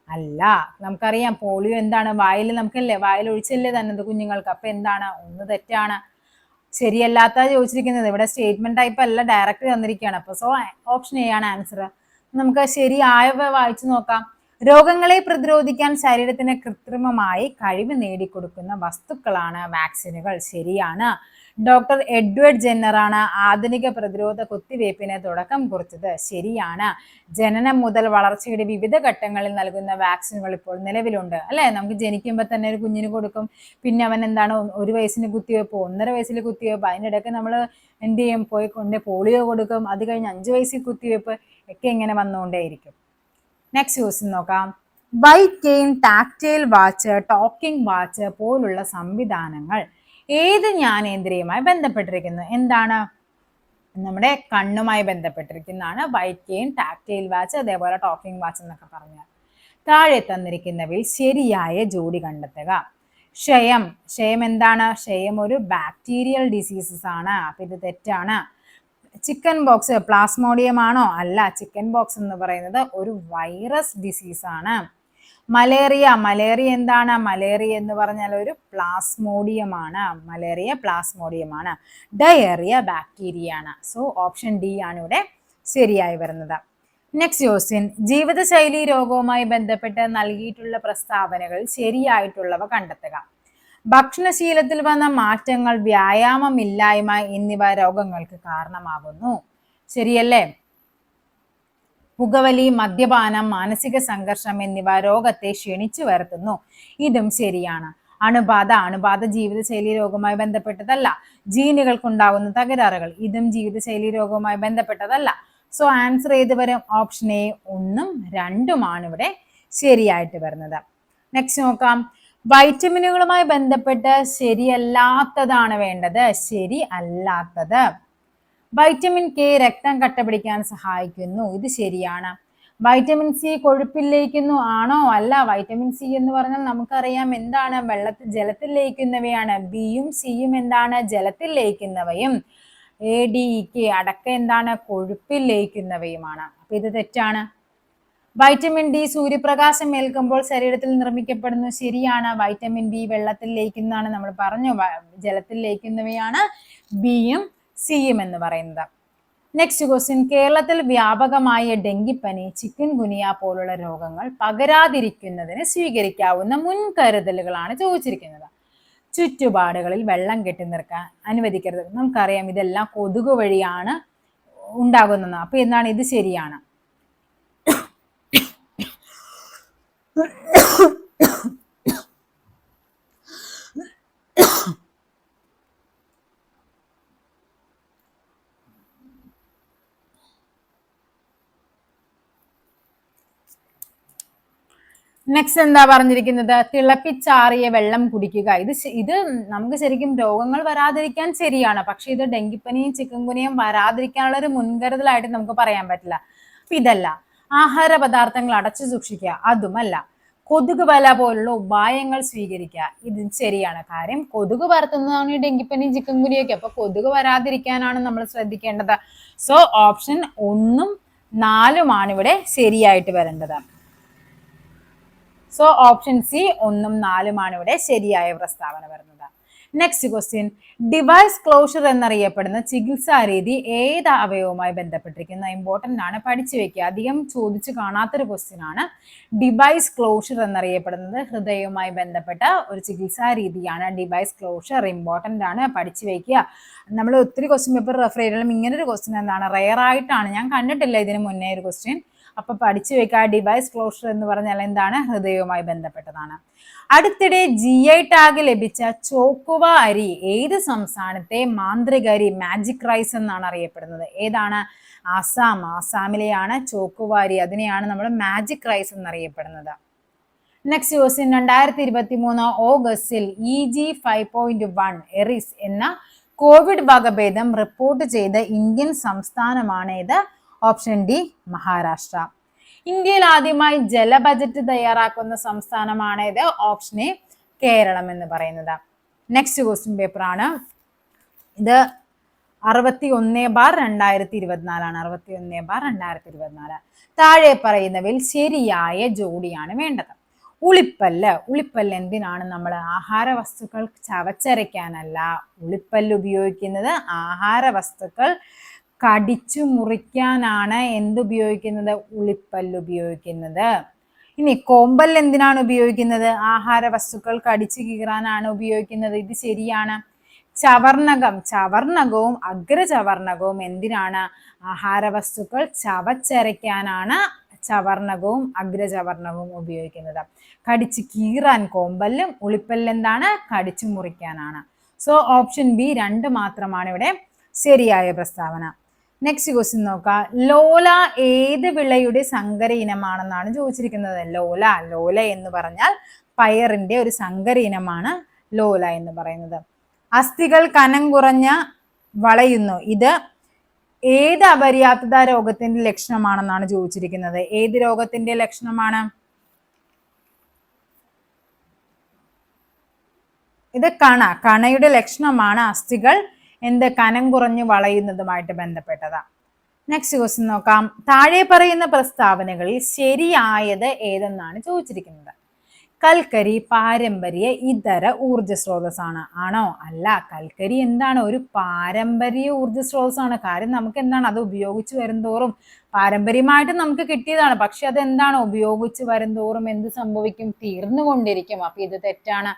അല്ല. നമുക്കറിയാം പോളിയോ എന്താണ്, വായിൽ നമുക്കല്ലേ, വായിൽ ഒഴിച്ചല്ലേ തന്നത് കുഞ്ഞുങ്ങൾക്ക്. അപ്പൊ എന്താണ്? 1 തെറ്റാണ്. ശരിയല്ലാത്ത ചോദിച്ചിരിക്കുന്നത്. ഇവിടെ സ്റ്റേറ്റ്മെന്റ് ടൈപ്പ് അല്ല, ഡയറക്റ്റ് തന്നിരിക്കുകയാണ്. അപ്പൊ സോ ഓപ്ഷൻ എ ആണ് ആൻസർ. നമുക്ക് ശരിയായവ വായിച്ചു നോക്കാം. രോഗങ്ങളെ പ്രതിരോധിക്കാൻ ശരീരത്തിന് കൃത്രിമമായി കഴിവ് നേടിക്കൊടുക്കുന്ന വസ്തുക്കളാണ് വാക്സിനുകൾ. ശരിയാണ്. ഡോക്ടർ എഡ്വേർഡ് ജെന്നറാണ് ആധുനിക പ്രതിരോധ കുത്തിവയ്പ്പിന് തുടക്കം കുറിച്ചത്. ശരിയാണ്. ജനനം മുതൽ വളർച്ചയുടെ വിവിധ ഘട്ടങ്ങളിൽ നൽകുന്ന വാക്സിനുകൾ ഇപ്പോൾ നിലവിലുണ്ട് അല്ലെ? നമുക്ക് ജനിക്കുമ്പോൾ തന്നെ ഒരു കുഞ്ഞിന് കൊടുക്കും. പിന്നെ അവൻ എന്താണ്, 1 വയസ്സിന് കുത്തിവയ്പ്പ്, 1.5 വയസ്സിൽ കുത്തിവയ്പ്പ്, അതിനിടയ്ക്ക് നമ്മൾ എന്ത് ചെയ്യും, പോയി കൊണ്ട് പോളിയോ കൊടുക്കും. അത് കഴിഞ്ഞ് 5 വയസ്സിൽ കുത്തിവയ്പ്പ് ഒക്കെ ഇങ്ങനെ വന്നുകൊണ്ടേയിരിക്കും. നെക്സ്റ്റ് ക്വസ്റ്റ്യൻ നോക്കാം. White cane, tactile watch, talking watch പോലുള്ള സംവിധാനങ്ങൾ ഏത് ജ്ഞാനേന്ദ്രിയവുമായി ബന്ധപ്പെട്ടിരിക്കുന്നു? എന്താണ്? നമ്മുടെ കണ്ണുമായി ബന്ധപ്പെട്ടിരിക്കുന്നതാണ് വൈറ്റ് കെയിൻ, ടാക്ടൈൽ വാച്ച്, അതേപോലെ ടോക്കിംഗ് വാച്ച് എന്നൊക്കെ പറഞ്ഞാൽ. താഴെ തന്നിരിക്കുന്നവയിൽ ശരിയായ ജോഡി കണ്ടെത്തുക. ക്ഷയം എന്താണ്? ക്ഷയം ഒരു ബാക്ടീരിയൽ ഡിസീസസ് ആണ്. അപ്പൊ ഇത് തെറ്റാണ്. ചിക്കൻ ബോക്സ് പ്ലാസ്മോഡിയം ആണോ? അല്ല. ചിക്കൻ ബോക്സ് എന്ന് പറയുന്നത് ഒരു വൈറസ് ഡിസീസ് ആണ്. മലേറിയ എന്താണ്? മലേറിയ എന്ന് പറഞ്ഞാൽ ഒരു പ്ലാസ്മോഡിയം ആണ്. മലേറിയ പ്ലാസ്മോഡിയം ആണ്. ഡയേറിയ ബാക്ടീരിയ ആണ്. സോ ഓപ്ഷൻ ഡി ആണ് ഇവിടെ ശരിയായി വരുന്നത്. നെക്സ്റ്റ് ക്വസ്റ്റ്യൻ, ജീവിതശൈലി രോഗവുമായി ബന്ധപ്പെട്ട് നൽകിയിട്ടുള്ള പ്രസ്താവനകൾ ശരിയായിട്ടുള്ളവ കണ്ടെത്തുക. ഭക്ഷണശീലത്തിൽ വന്ന മാറ്റങ്ങൾ, വ്യായാമമില്ലായ്മ എന്നിവ രോഗങ്ങൾക്ക് കാരണമാകുന്നു. ശരിയല്ലേ? പുകവലി, മദ്യപാനം, മാനസിക സംഘർഷം എന്നിവ രോഗത്തെ ക്ഷണിച്ചു വരുത്തുന്നു. ഇതും ശരിയാണ്. അണുബാധ ജീവിതശൈലി രോഗവുമായി ബന്ധപ്പെട്ടതല്ല. ജീനുകൾക്കുണ്ടാകുന്ന തകരാറുകൾ, ഇതും ജീവിതശൈലി രോഗവുമായി ബന്ധപ്പെട്ടതല്ല. സോ ആൻസർ ഏത് വരും? ഓപ്ഷൻ എ 1ഉം 2ഉമാണ് ഇവിടെ ശരിയായിട്ട് വരുന്നത്. നെക്സ്റ്റ് നോക്കാം. വൈറ്റമിനുകളുമായി ബന്ധപ്പെട്ട് ശരിയല്ലാത്തതാണ് വേണ്ടത്. ശരി അല്ലാത്തത്. വൈറ്റമിൻ കെ രക്തം കട്ടപിടിക്കാൻ സഹായിക്കുന്നു. ഇത് ശരിയാണ്. വൈറ്റമിൻ സി കൊഴുപ്പിൽ ലയിക്കുന്നു. ആണോ? അല്ല. വൈറ്റമിൻ സി എന്ന് പറഞ്ഞാൽ നമുക്കറിയാം എന്താണ്, ജലത്തിൽ ലയിക്കുന്നവയാണ്. ബിയും സിയും എന്താണ്? ജലത്തിൽ ലയിക്കുന്നവയും. ADEK അടക്ക എന്താണ്? കൊഴുപ്പിൽ ലയിക്കുന്നവയുമാണ്. അപ്പൊ ഇത് തെറ്റാണ്. വൈറ്റമിൻ ഡി സൂര്യപ്രകാശം ഏൽക്കുമ്പോൾ ശരീരത്തിൽ നിർമ്മിക്കപ്പെടുന്നു. ശരിയാണ്. വൈറ്റമിൻ ഡി വെള്ളത്തിൽ ലയിക്കുന്നതാണ്, നമ്മൾ പറഞ്ഞു. ജലത്തിൽ ലയിക്കുന്നവയാണ് ബിയും സിയും എന്ന് പറയുന്നത്. Next question. കേരളത്തിൽ വ്യാപകമായ ഡെങ്കിപ്പനി, ചിക്കൻ ഗുനിയ പോലുള്ള രോഗങ്ങൾ പകരാതിരിക്കുന്നതിന് സ്വീകരിക്കാവുന്ന മുൻകരുതലുകളാണ് ചോദിച്ചിരിക്കുന്നത്. ചുറ്റുപാടുകളിൽ വെള്ളം കെട്ടി നിർക്കാൻ അനുവദിക്കരുത്. നമുക്കറിയാം ഇതെല്ലാം കൊതുക് വഴിയാണ് ഉണ്ടാകുന്നത്. അപ്പൊ എന്താണ് ഇത്? ശരിയാണ്. നെക്സ്റ്റ് എന്താ പറഞ്ഞിരിക്കുന്നത്? തിളപ്പിച്ചാറിയ വെള്ളം കുടിക്കുക. ഇത് നമുക്ക് ശരിക്കും രോഗങ്ങൾ വരാതിരിക്കാൻ ശരിയാണ്. പക്ഷെ ഇത് ഡെങ്കിപ്പനിയും ചിക്കൻ ഗുനിയും വരാതിരിക്കാനുള്ള ഒരു മുൻകരുതലായിട്ട് നമുക്ക് പറയാൻ പറ്റില്ല. അപ്പൊ ഇതല്ല. ആഹാര പദാർത്ഥങ്ങൾ അടച്ചു സൂക്ഷിക്കുക, അതുമല്ല. കൊതുക് വല പോലുള്ള ഉപായങ്ങൾ സ്വീകരിക്കുക, ഇത് ശരിയാണ്. കാര്യം കൊതുക് പരത്തുന്നതാണ് ഈ ഡെങ്കിപ്പനിയും ചിക്കൻ ഗുനിയൊക്കെ. അപ്പൊ കൊതുക് വരാതിരിക്കാനാണ് നമ്മൾ ശ്രദ്ധിക്കേണ്ടത്. സോ ഓപ്ഷൻ 1ഉം 4ഉമാണ് ഇവിടെ ശരിയായിട്ട് വരേണ്ടത്. സോ ഓപ്ഷൻ സി 1ഉം 4ഉമാണ് ഇവിടെ ശരിയായ പ്രസ്താവന വരുന്നത്. Next question. ഡിവൈസ് ക്ലോഷർ എന്നറിയപ്പെടുന്ന ചികിത്സാ രീതി ഏത് അവയവുമായി ബന്ധപ്പെട്ടിരിക്കുന്ന? ഇമ്പോർട്ടൻ്റ് ആണ്, പഠിച്ചു വെക്കുക. അധികം ചോദിച്ചു കാണാത്തൊരു ക്വസ്റ്റ്യൻ ആണ്. ഡിവൈസ് ക്ലോഷർ എന്നറിയപ്പെടുന്നത് ഹൃദയവുമായി ബന്ധപ്പെട്ട ഒരു ചികിത്സാ രീതിയാണ്. ഡിവൈസ് ക്ലോഷർ ഇമ്പോർട്ടൻ്റ് ആണ്, പഠിച്ചു വെക്കുക. നമ്മൾ ഒത്തിരി ക്വസ്റ്റ്യൻ പേപ്പർ റെഫർ ചെയ്താലും ഇങ്ങനൊരു ക്വസ്റ്റ്യൻ എന്താണ് റെയർ ആയിട്ടാണ്, ഞാൻ കണ്ടിട്ടില്ല ഇതിന് മുന്നേ ഒരു ക്വസ്റ്റ്യൻ. അപ്പൊ പഠിച്ചു വെക്കുക. ഡിവൈസ് ക്ലോഷർ എന്ന് പറഞ്ഞാൽ എന്താണ്? ഹൃദയവുമായി ബന്ധപ്പെട്ടതാണ്. അടുത്തിടെ GI ടാഗ് ലഭിച്ച ചോക്കുവ അരി ഏത് സംസ്ഥാനത്തെ മാന്ത്രിക അരി, മാജിക് റൈസ് എന്നാണ് അറിയപ്പെടുന്നത്? ഏതാണ്? ആസാം. ആസാമിലെയാണ് ചോക്കുവ അരി. അതിനെയാണ് നമ്മൾ മാജിക് റൈസ് എന്നറിയപ്പെടുന്നത്. Next question. 2023 ഓഗസ്റ്റിൽ EG 5.1 എറിസ് എന്ന കോവിഡ് വകഭേദം റിപ്പോർട്ട് ചെയ്ത ഇന്ത്യൻ സംസ്ഥാനമാണ് ഏത്? Option D Maharashtra. ഇന്ത്യയിൽ ആദ്യമായി ജല ബജറ്റ് തയ്യാറാക്കുന്ന സംസ്ഥാനമാണ് ഏത്? ഓപ്ഷൻ എ കേരളം എന്ന് പറയുന്നത്. നെക്സ്റ്റ് ക്വസ്റ്റ്യൻ പേപ്പർ ആണ് ഇത്. 61/2024 ആണ്. 61/2024. താഴെ പറയുന്നവയിൽ ശരിയായ ജോഡിയാണ് വേണ്ടത്. ഉളിപ്പല്ല്. ഉളിപ്പല്ല് എന്തിനാണ്? നമ്മൾ ആഹാര വസ്തുക്കൾ ചവച്ചരയ്ക്കാനല്ല ഉളിപ്പല്ല് ഉപയോഗിക്കുന്നത്. ആഹാര വസ്തുക്കൾ കടിച്ചു മുറിക്കാനാണ് എന്തുപയോഗിക്കുന്നത്? ഉളിപ്പല്ല് ഉപയോഗിക്കുന്നത്. ഇനി കോമ്പല്ല് എന്തിനാണ് ഉപയോഗിക്കുന്നത്? ആഹാര വസ്തുക്കൾ കടിച്ചു കീറാനാണ് ഉപയോഗിക്കുന്നത്. ഇത് ശരിയാണ്. ചവർണകം. ചവർണകവും അഗ്രചവർണകവും എന്തിനാണ്? ആഹാര വസ്തുക്കൾ ചവച്ചരയ്ക്കാനാണ് ചവർണകവും അഗ്രചവർണകവും ഉപയോഗിക്കുന്നത്. കടിച്ചു കീറാൻ കോമ്പല്ലും, ഉളിപ്പല്ല് എന്താണ്? കടിച്ചു മുറിക്കാനാണ്. സോ ഓപ്ഷൻ ബി 2 മാത്രമാണ് ഇവിടെ ശരിയായ പ്രസ്താവന. നെക്സ്റ്റ് ക്വസ്റ്റ്യൻ നോക്കാം. ലോല ഏത് വിളയുടെ സങ്കര ഇനമാണെന്നാണ് ചോദിച്ചിരിക്കുന്നത്. ലോല എന്ന് പറഞ്ഞാൽ പയറിന്റെ ഒരു സങ്കര ഇനമാണ് ലോല എന്ന് പറയുന്നത്. അസ്ഥികൾ കനം കുറഞ്ഞ വളയുന്നു. ഇത് ഏത് അപര്യാപ്തത രോഗത്തിന്റെ ലക്ഷണമാണെന്നാണ് ചോദിച്ചിരിക്കുന്നത്. ഏത് രോഗത്തിന്റെ ലക്ഷണമാണ്? ഇത് കണയുടെ ലക്ഷണമാണ്. അസ്ഥികൾ കനം കുറഞ്ഞു വളയുന്നതുമായിട്ട് ബന്ധപ്പെട്ടതാ. നെക്സ്റ്റ് ക്വസ്റ്റ്യൻ നോക്കാം. താഴെ പറയുന്ന പ്രസ്താവനകളിൽ ശരിയായത് ഏതെന്നാണ് ചോദിച്ചിരിക്കുന്നത്. കൽക്കരി പാരമ്പര്യ ഇതര ഊർജ സ്രോതസ്സാണ്. ആണോ? അല്ല. കൽക്കരി എന്താണ്? ഒരു പാരമ്പര്യ ഊർജ സ്രോതസ്സാണ്. കാര്യം നമുക്ക് എന്താണ്? അത് ഉപയോഗിച്ച് വരുംതോറും പാരമ്പര്യമായിട്ട് നമുക്ക് കിട്ടിയതാണ്. പക്ഷെ അതെന്താണ്? ഉപയോഗിച്ച് വരുംതോറും എന്ത് സംഭവിക്കും? തീർന്നുകൊണ്ടിരിക്കും. അപ്പൊ ഇത് തെറ്റാണ്.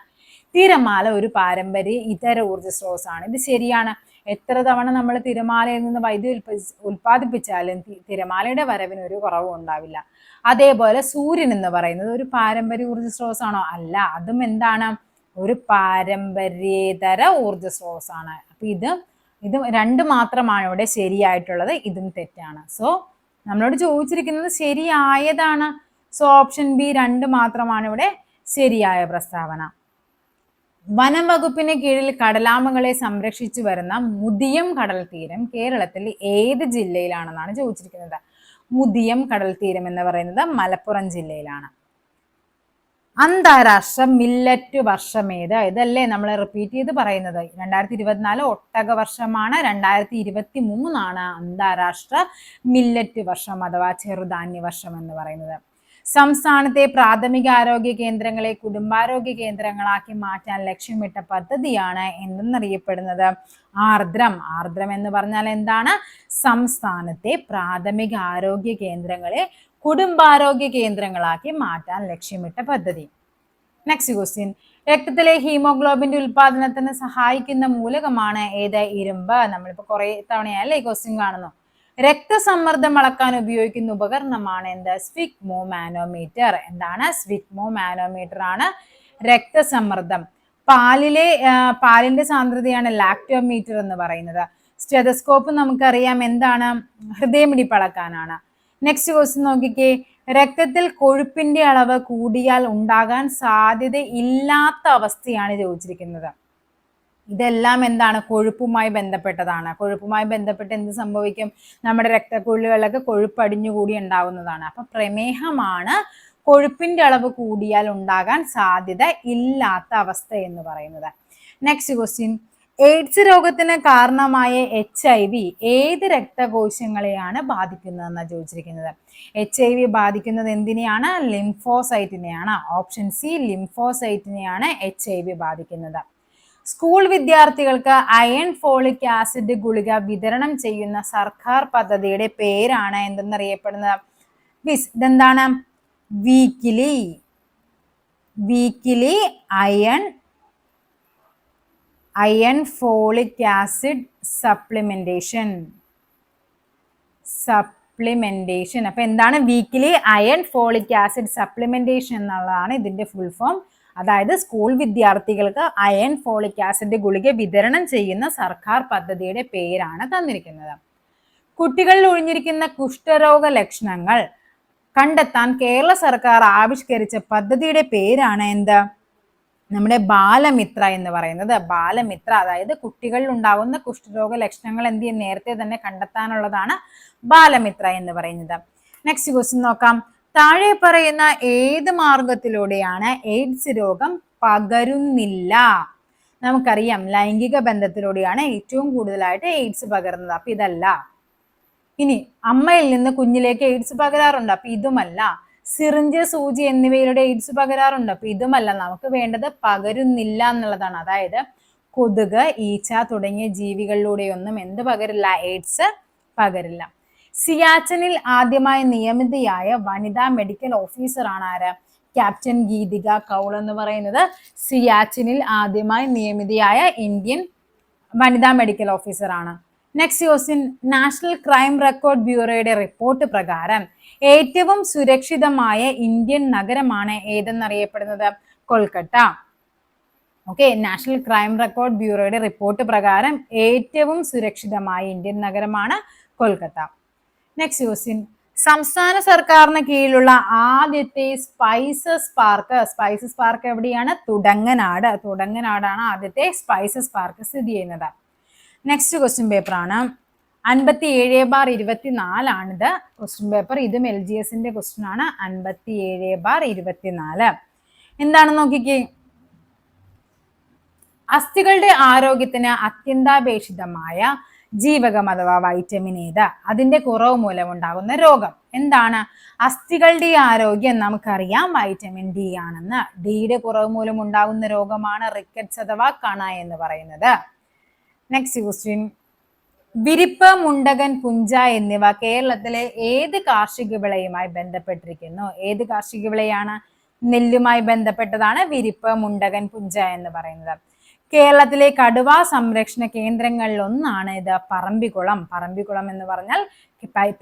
തിരമാല ഒരു പാരമ്പര്യ ഇതര ഊർജ സ്രോതസ്സാണ്. ഇത് ശരിയാണ്. എത്ര തവണ നമ്മൾ തിരമാലയിൽ നിന്ന് വൈദ്യുതി ഉൽപ്പാദിപ്പിച്ചാലും തിരമാലയുടെ വരവിന് ഒരു കുറവും ഉണ്ടാവില്ല. അതേപോലെ സൂര്യൻ എന്ന് പറയുന്നത് ഒരു പാരമ്പര്യ ഊർജ സ്രോതസ്സാണോ? അല്ല. അതും എന്താണ്? ഒരു പാരമ്പര്യേതര ഊർജ സ്രോതസ്സാണ്. അപ്പൊ ഇത് 2 മാത്രമാണ് ഇവിടെ ശരിയായിട്ടുള്ളത്. ഇതും തെറ്റാണ്. സോ നമ്മളോട് ചോദിച്ചിരിക്കുന്നത് ശരിയായതാണ്. സോ ഓപ്ഷൻ ബി 2 മാത്രമാണ് ഇവിടെ ശരിയായ പ്രസ്താവന. വനം വകുപ്പിന് കീഴിൽ കടലാമകളെ സംരക്ഷിച്ചു വരുന്ന മുതിയം കടൽ തീരം കേരളത്തിൽ ഏത് ജില്ലയിലാണെന്നാണ് ചോദിച്ചിരിക്കുന്നത്. മുതിയം കടൽ തീരം എന്ന് പറയുന്നത് മലപ്പുറം ജില്ലയിലാണ്. അന്താരാഷ്ട്ര മില്ലറ്റ് വർഷമേത്? ഇതല്ലേ നമ്മൾ റിപ്പീറ്റ് ചെയ്ത് പറയുന്നത്. 2024 ഒട്ടക വർഷമാണ്, 2023 അന്താരാഷ്ട്ര മില്ലറ്റ് വർഷം അഥവാ ചെറുധാന്യ വർഷം എന്ന് പറയുന്നത്. സംസ്ഥാനത്തെ പ്രാഥമിക ആരോഗ്യ കേന്ദ്രങ്ങളെ കുടുംബാരോഗ്യ കേന്ദ്രങ്ങളാക്കി മാറ്റാൻ ലക്ഷ്യമിട്ട പദ്ധതിയാണ് എന്തെന്നറിയപ്പെടുന്നത്? ആർദ്രം. ആർദ്രം എന്ന് പറഞ്ഞാൽ എന്താണ്? സംസ്ഥാനത്തെ പ്രാഥമിക ആരോഗ്യ കേന്ദ്രങ്ങളെ കുടുംബാരോഗ്യ കേന്ദ്രങ്ങളാക്കി മാറ്റാൻ ലക്ഷ്യമിട്ട പദ്ധതി. നെക്സ്റ്റ് ക്വസ്റ്റ്യൻ, രക്തത്തിലെ ഹീമോഗ്ലോബിന്റെ ഉൽപാദനത്തിന് സഹായിക്കുന്ന മൂലകമാണ് ഏത്? ഇരുമ്പ്. നമ്മളിപ്പോ കുറെ തവണയല്ലേ ഈ ക്വസ്റ്റ്യൻ കാണുന്നു. രക്തസമ്മർദ്ദം അളക്കാൻ ഉപയോഗിക്കുന്ന ഉപകരണമാണ് എന്ത്? സ്ഫിഗ്മോ മാനോമീറ്റർ. എന്താണ്? സ്ഫിഗ്മോ മാനോമീറ്റർ ആണ് രക്തസമ്മർദ്ദം. പാലിന്റെ സാന്ദ്രതയാണ് ലാക്ടോമീറ്റർ എന്ന് പറയുന്നത്. സ്റ്റെതസ്കോപ്പ് നമുക്കറിയാം എന്താണ്? ഹൃദയമിടിപ്പ് അളക്കാനാണ്. നെക്സ്റ്റ് ക്വസ്റ്റ്യൻ നോക്കിക്കേ, രക്തത്തിൽ കൊഴുപ്പിന്റെ അളവ് കൂടിയാൽ ഉണ്ടാകാൻ സാധ്യത ഇല്ലാത്ത അവസ്ഥയാണ് ചോദിച്ചിരിക്കുന്നത്. ഇതെല്ലാം എന്താണ്? കൊഴുപ്പുമായി ബന്ധപ്പെട്ടതാണ്. കൊഴുപ്പുമായി ബന്ധപ്പെട്ട് എന്ത് സംഭവിക്കും? നമ്മുടെ രക്തക്കുഴലുകളിലൊക്കെ കൊഴുപ്പ് അടിഞ്ഞുകൂടി ഉണ്ടാവുന്നതാണ്. അപ്പൊ പ്രമേഹമാണ് കൊഴുപ്പിന്റെ അളവ് കൂടിയാൽ ഉണ്ടാകാൻ സാധ്യത ഇല്ലാത്ത അവസ്ഥ എന്ന് പറയുന്നത്. നെക്സ്റ്റ് ക്വസ്റ്റ്യൻ, എയ്ഡ്സ് രോഗത്തിന് കാരണമായ HIV ഏത് രക്തകോശങ്ങളെയാണ് ബാധിക്കുന്നതെന്നാണ് ചോദിച്ചിരിക്കുന്നത്. HIV ബാധിക്കുന്നത് എന്തിനെയാണ്? ലിംഫോസൈറ്റിനെയാണ്. ഓപ്ഷൻ സി, ലിംഫോസൈറ്റിനെയാണ് HIV ബാധിക്കുന്നത്. സ്കൂൾ വിദ്യാർത്ഥികൾക്ക് അയൺ ഫോളിക് ആസിഡ് ഗുളിക വിതരണം ചെയ്യുന്ന സർക്കാർ പദ്ധതിയുടെ പേരാണ് എന്തെന്നറിയപ്പെടുന്നത്? ഇതെന്താണ്? Weekly iron folic acid supplementation. അപ്പൊ എന്താണ്? Weekly iron folic acid supplementation എന്നുള്ളതാണ് ഇതിന്റെ ഫുൾ ഫോം. അതായത് സ്കൂൾ വിദ്യാർത്ഥികൾക്ക് അയൺ ഫോളിക് ആസിഡ് ഗുളിക വിതരണം ചെയ്യുന്ന സർക്കാർ പദ്ധതിയുടെ പേരാണ് തന്നിരിക്കുന്നത്. കുട്ടികളിൽ ഒളിഞ്ഞിരിക്കുന്ന കുഷ്ഠരോഗ ലക്ഷണങ്ങൾ കണ്ടെത്താൻ കേരള സർക്കാർ ആവിഷ്കരിച്ച പദ്ധതിയുടെ പേരാണ് എന്ത്? നമ്മുടെ ബാലമിത്ര എന്ന് പറയുന്നത്. ബാലമിത്ര, അതായത് കുട്ടികളിൽ ഉണ്ടാകുന്ന കുഷ്ഠരോഗ ലക്ഷണങ്ങൾ എന്ത് ചെയ്യും? നേരത്തെ തന്നെ കണ്ടെത്താനുള്ളതാണ് ബാലമിത്ര എന്ന് പറയുന്നത്. നെക്സ്റ്റ് ക്വസ്റ്റ്യൻ നോക്കാം. താഴെ പറയുന്ന ഏത് മാർഗത്തിലൂടെയാണ് എയ്ഡ്സ് രോഗം പകരുന്നില്ല? നമുക്കറിയാം ലൈംഗിക ബന്ധത്തിലൂടെയാണ് ഏറ്റവും കൂടുതലായിട്ട് എയ്ഡ്സ് പകരുന്നത്. അപ്പൊ ഇതല്ല. ഇനി അമ്മയിൽ നിന്ന് കുഞ്ഞിലേക്ക് എയ്ഡ്സ് പകരാറുണ്ട്. അപ്പൊ ഇതുമല്ല. സിറിഞ്ച്, സൂചി എന്നിവയിലൂടെ എയ്ഡ്സ് പകരാറുണ്ട്. അപ്പൊ ഇതുമല്ല. നമുക്ക് വേണ്ടത് പകരുന്നില്ല എന്നുള്ളതാണ്. അതായത് കൊതുക്, ഈച്ച തുടങ്ങിയ ജീവികളിലൂടെയൊന്നും എന്ത് പകരില്ല? എയ്ഡ്സ് പകരില്ല. സിയാച്ചിനിൽ ആദ്യമായി നിയമിതയായ വനിതാ മെഡിക്കൽ ഓഫീസർ ആണ് ആര്? ക്യാപ്റ്റൻ ഗീതിക കൗൾ എന്ന് പറയുന്നത് സിയാച്ചിനിൽ ആദ്യമായി നിയമിതയായ ഇന്ത്യൻ വനിതാ മെഡിക്കൽ ഓഫീസർ ആണ്. Next question, national crime record ബ്യൂറോയുടെ റിപ്പോർട്ട് പ്രകാരം ഏറ്റവും സുരക്ഷിതമായ ഇന്ത്യൻ നഗരമാണ് ഏതെന്നറിയപ്പെടുന്നത്? Kolkata. Okay, national crime record ബ്യൂറോയുടെ റിപ്പോർട്ട് പ്രകാരം ഏറ്റവും സുരക്ഷിതമായ ഇന്ത്യൻ നഗരമാണ് കൊൽക്കത്ത. നെക്സ്റ്റ് ക്വസ്റ്റ്യൻ, സംസ്ഥാന സർക്കാരിന് കീഴിലുള്ള ആദ്യത്തെ സ്പൈസസ് പാർക്ക് എവിടെയാണ്? തുടങ്ങനാട്. തുടങ്ങനാടാണ് ആദ്യത്തെ സ്പൈസസ് പാർക്ക് സ്ഥിതി ചെയ്യുന്നത്. നെക്സ്റ്റ് ക്വസ്റ്റ്യൻ പേപ്പർ ആണ് 57/24 ആണിത് ക്വസ്റ്റ്യൻ പേപ്പർ. ഇതും LGSന്റെ ക്വസ്റ്റ്യൻ ആണ്. 57/24 എന്താണെന്ന് നോക്കിക്കേ. അസ്ഥികളുടെ ആരോഗ്യത്തിന് അത്യന്താപേക്ഷിതമായ ജീവകം അഥവാ വൈറ്റമിൻ ഏത്? അതിന്റെ കുറവ് മൂലം ഉണ്ടാകുന്ന രോഗം എന്താണ്? അസ്ഥികളുടെ ആരോഗ്യം നമുക്കറിയാം വൈറ്റമിൻ D ആണെന്ന്. ഡിയുടെ കുറവ് മൂലം ഉണ്ടാകുന്ന രോഗമാണ് റിക്കറ്റ്സ് അഥവാ കണ എന്ന് പറയുന്നത്. നെക്സ്റ്റ് ക്വസ്റ്റ്യൻ, വിരിപ്പ്, മുണ്ടകൻ, പുഞ്ച എന്നിവ കേരളത്തിലെ ഏത് കാർഷിക വിളയുമായി ബന്ധപ്പെട്ടിരിക്കുന്നു? ഏത് കാർഷിക വിളയാണ്? നെല്ലുമായി ബന്ധപ്പെട്ടതാണ് വിരിപ്പ്, മുണ്ടകൻ, പുഞ്ച എന്ന് പറയുന്നത്. കേരളത്തിലെ കടുവാ സംരക്ഷണ കേന്ദ്രങ്ങളിൽ ഒന്നാണ് ഇത് പറമ്പിക്കുളം. പറമ്പിക്കുളം എന്ന് പറഞ്ഞാൽ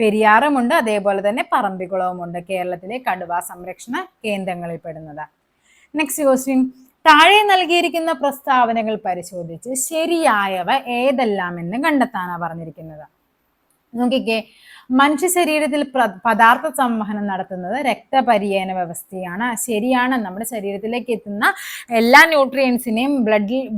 പെരിയാറുമുണ്ട്, അതേപോലെ തന്നെ പറമ്പിക്കുളവുമുണ്ട് കേരളത്തിലെ കടുവാ സംരക്ഷണ കേന്ദ്രങ്ങളിൽ പെടുന്നത്. നെക്സ്റ്റ് ക്വസ്റ്റ്യൻ, താഴെ നൽകിയിരിക്കുന്ന പ്രസ്താവനകൾ പരിശോധിച്ച് ശരിയായവ ഏതെല്ലാം എന്ന് കണ്ടെത്താനാണ് പറഞ്ഞിരിക്കുന്നത്. നോക്കിക്കേ, മനുഷ്യ ശരീരത്തിൽ പദാർത്ഥ സംവഹനം നടത്തുന്നത് രക്തപര്യന വ്യവസ്ഥയാണ്. ശരിയാണ്. നമ്മുടെ ശരീരത്തിലേക്ക് എത്തുന്ന എല്ലാ ന്യൂട്രിയൻസിനെയും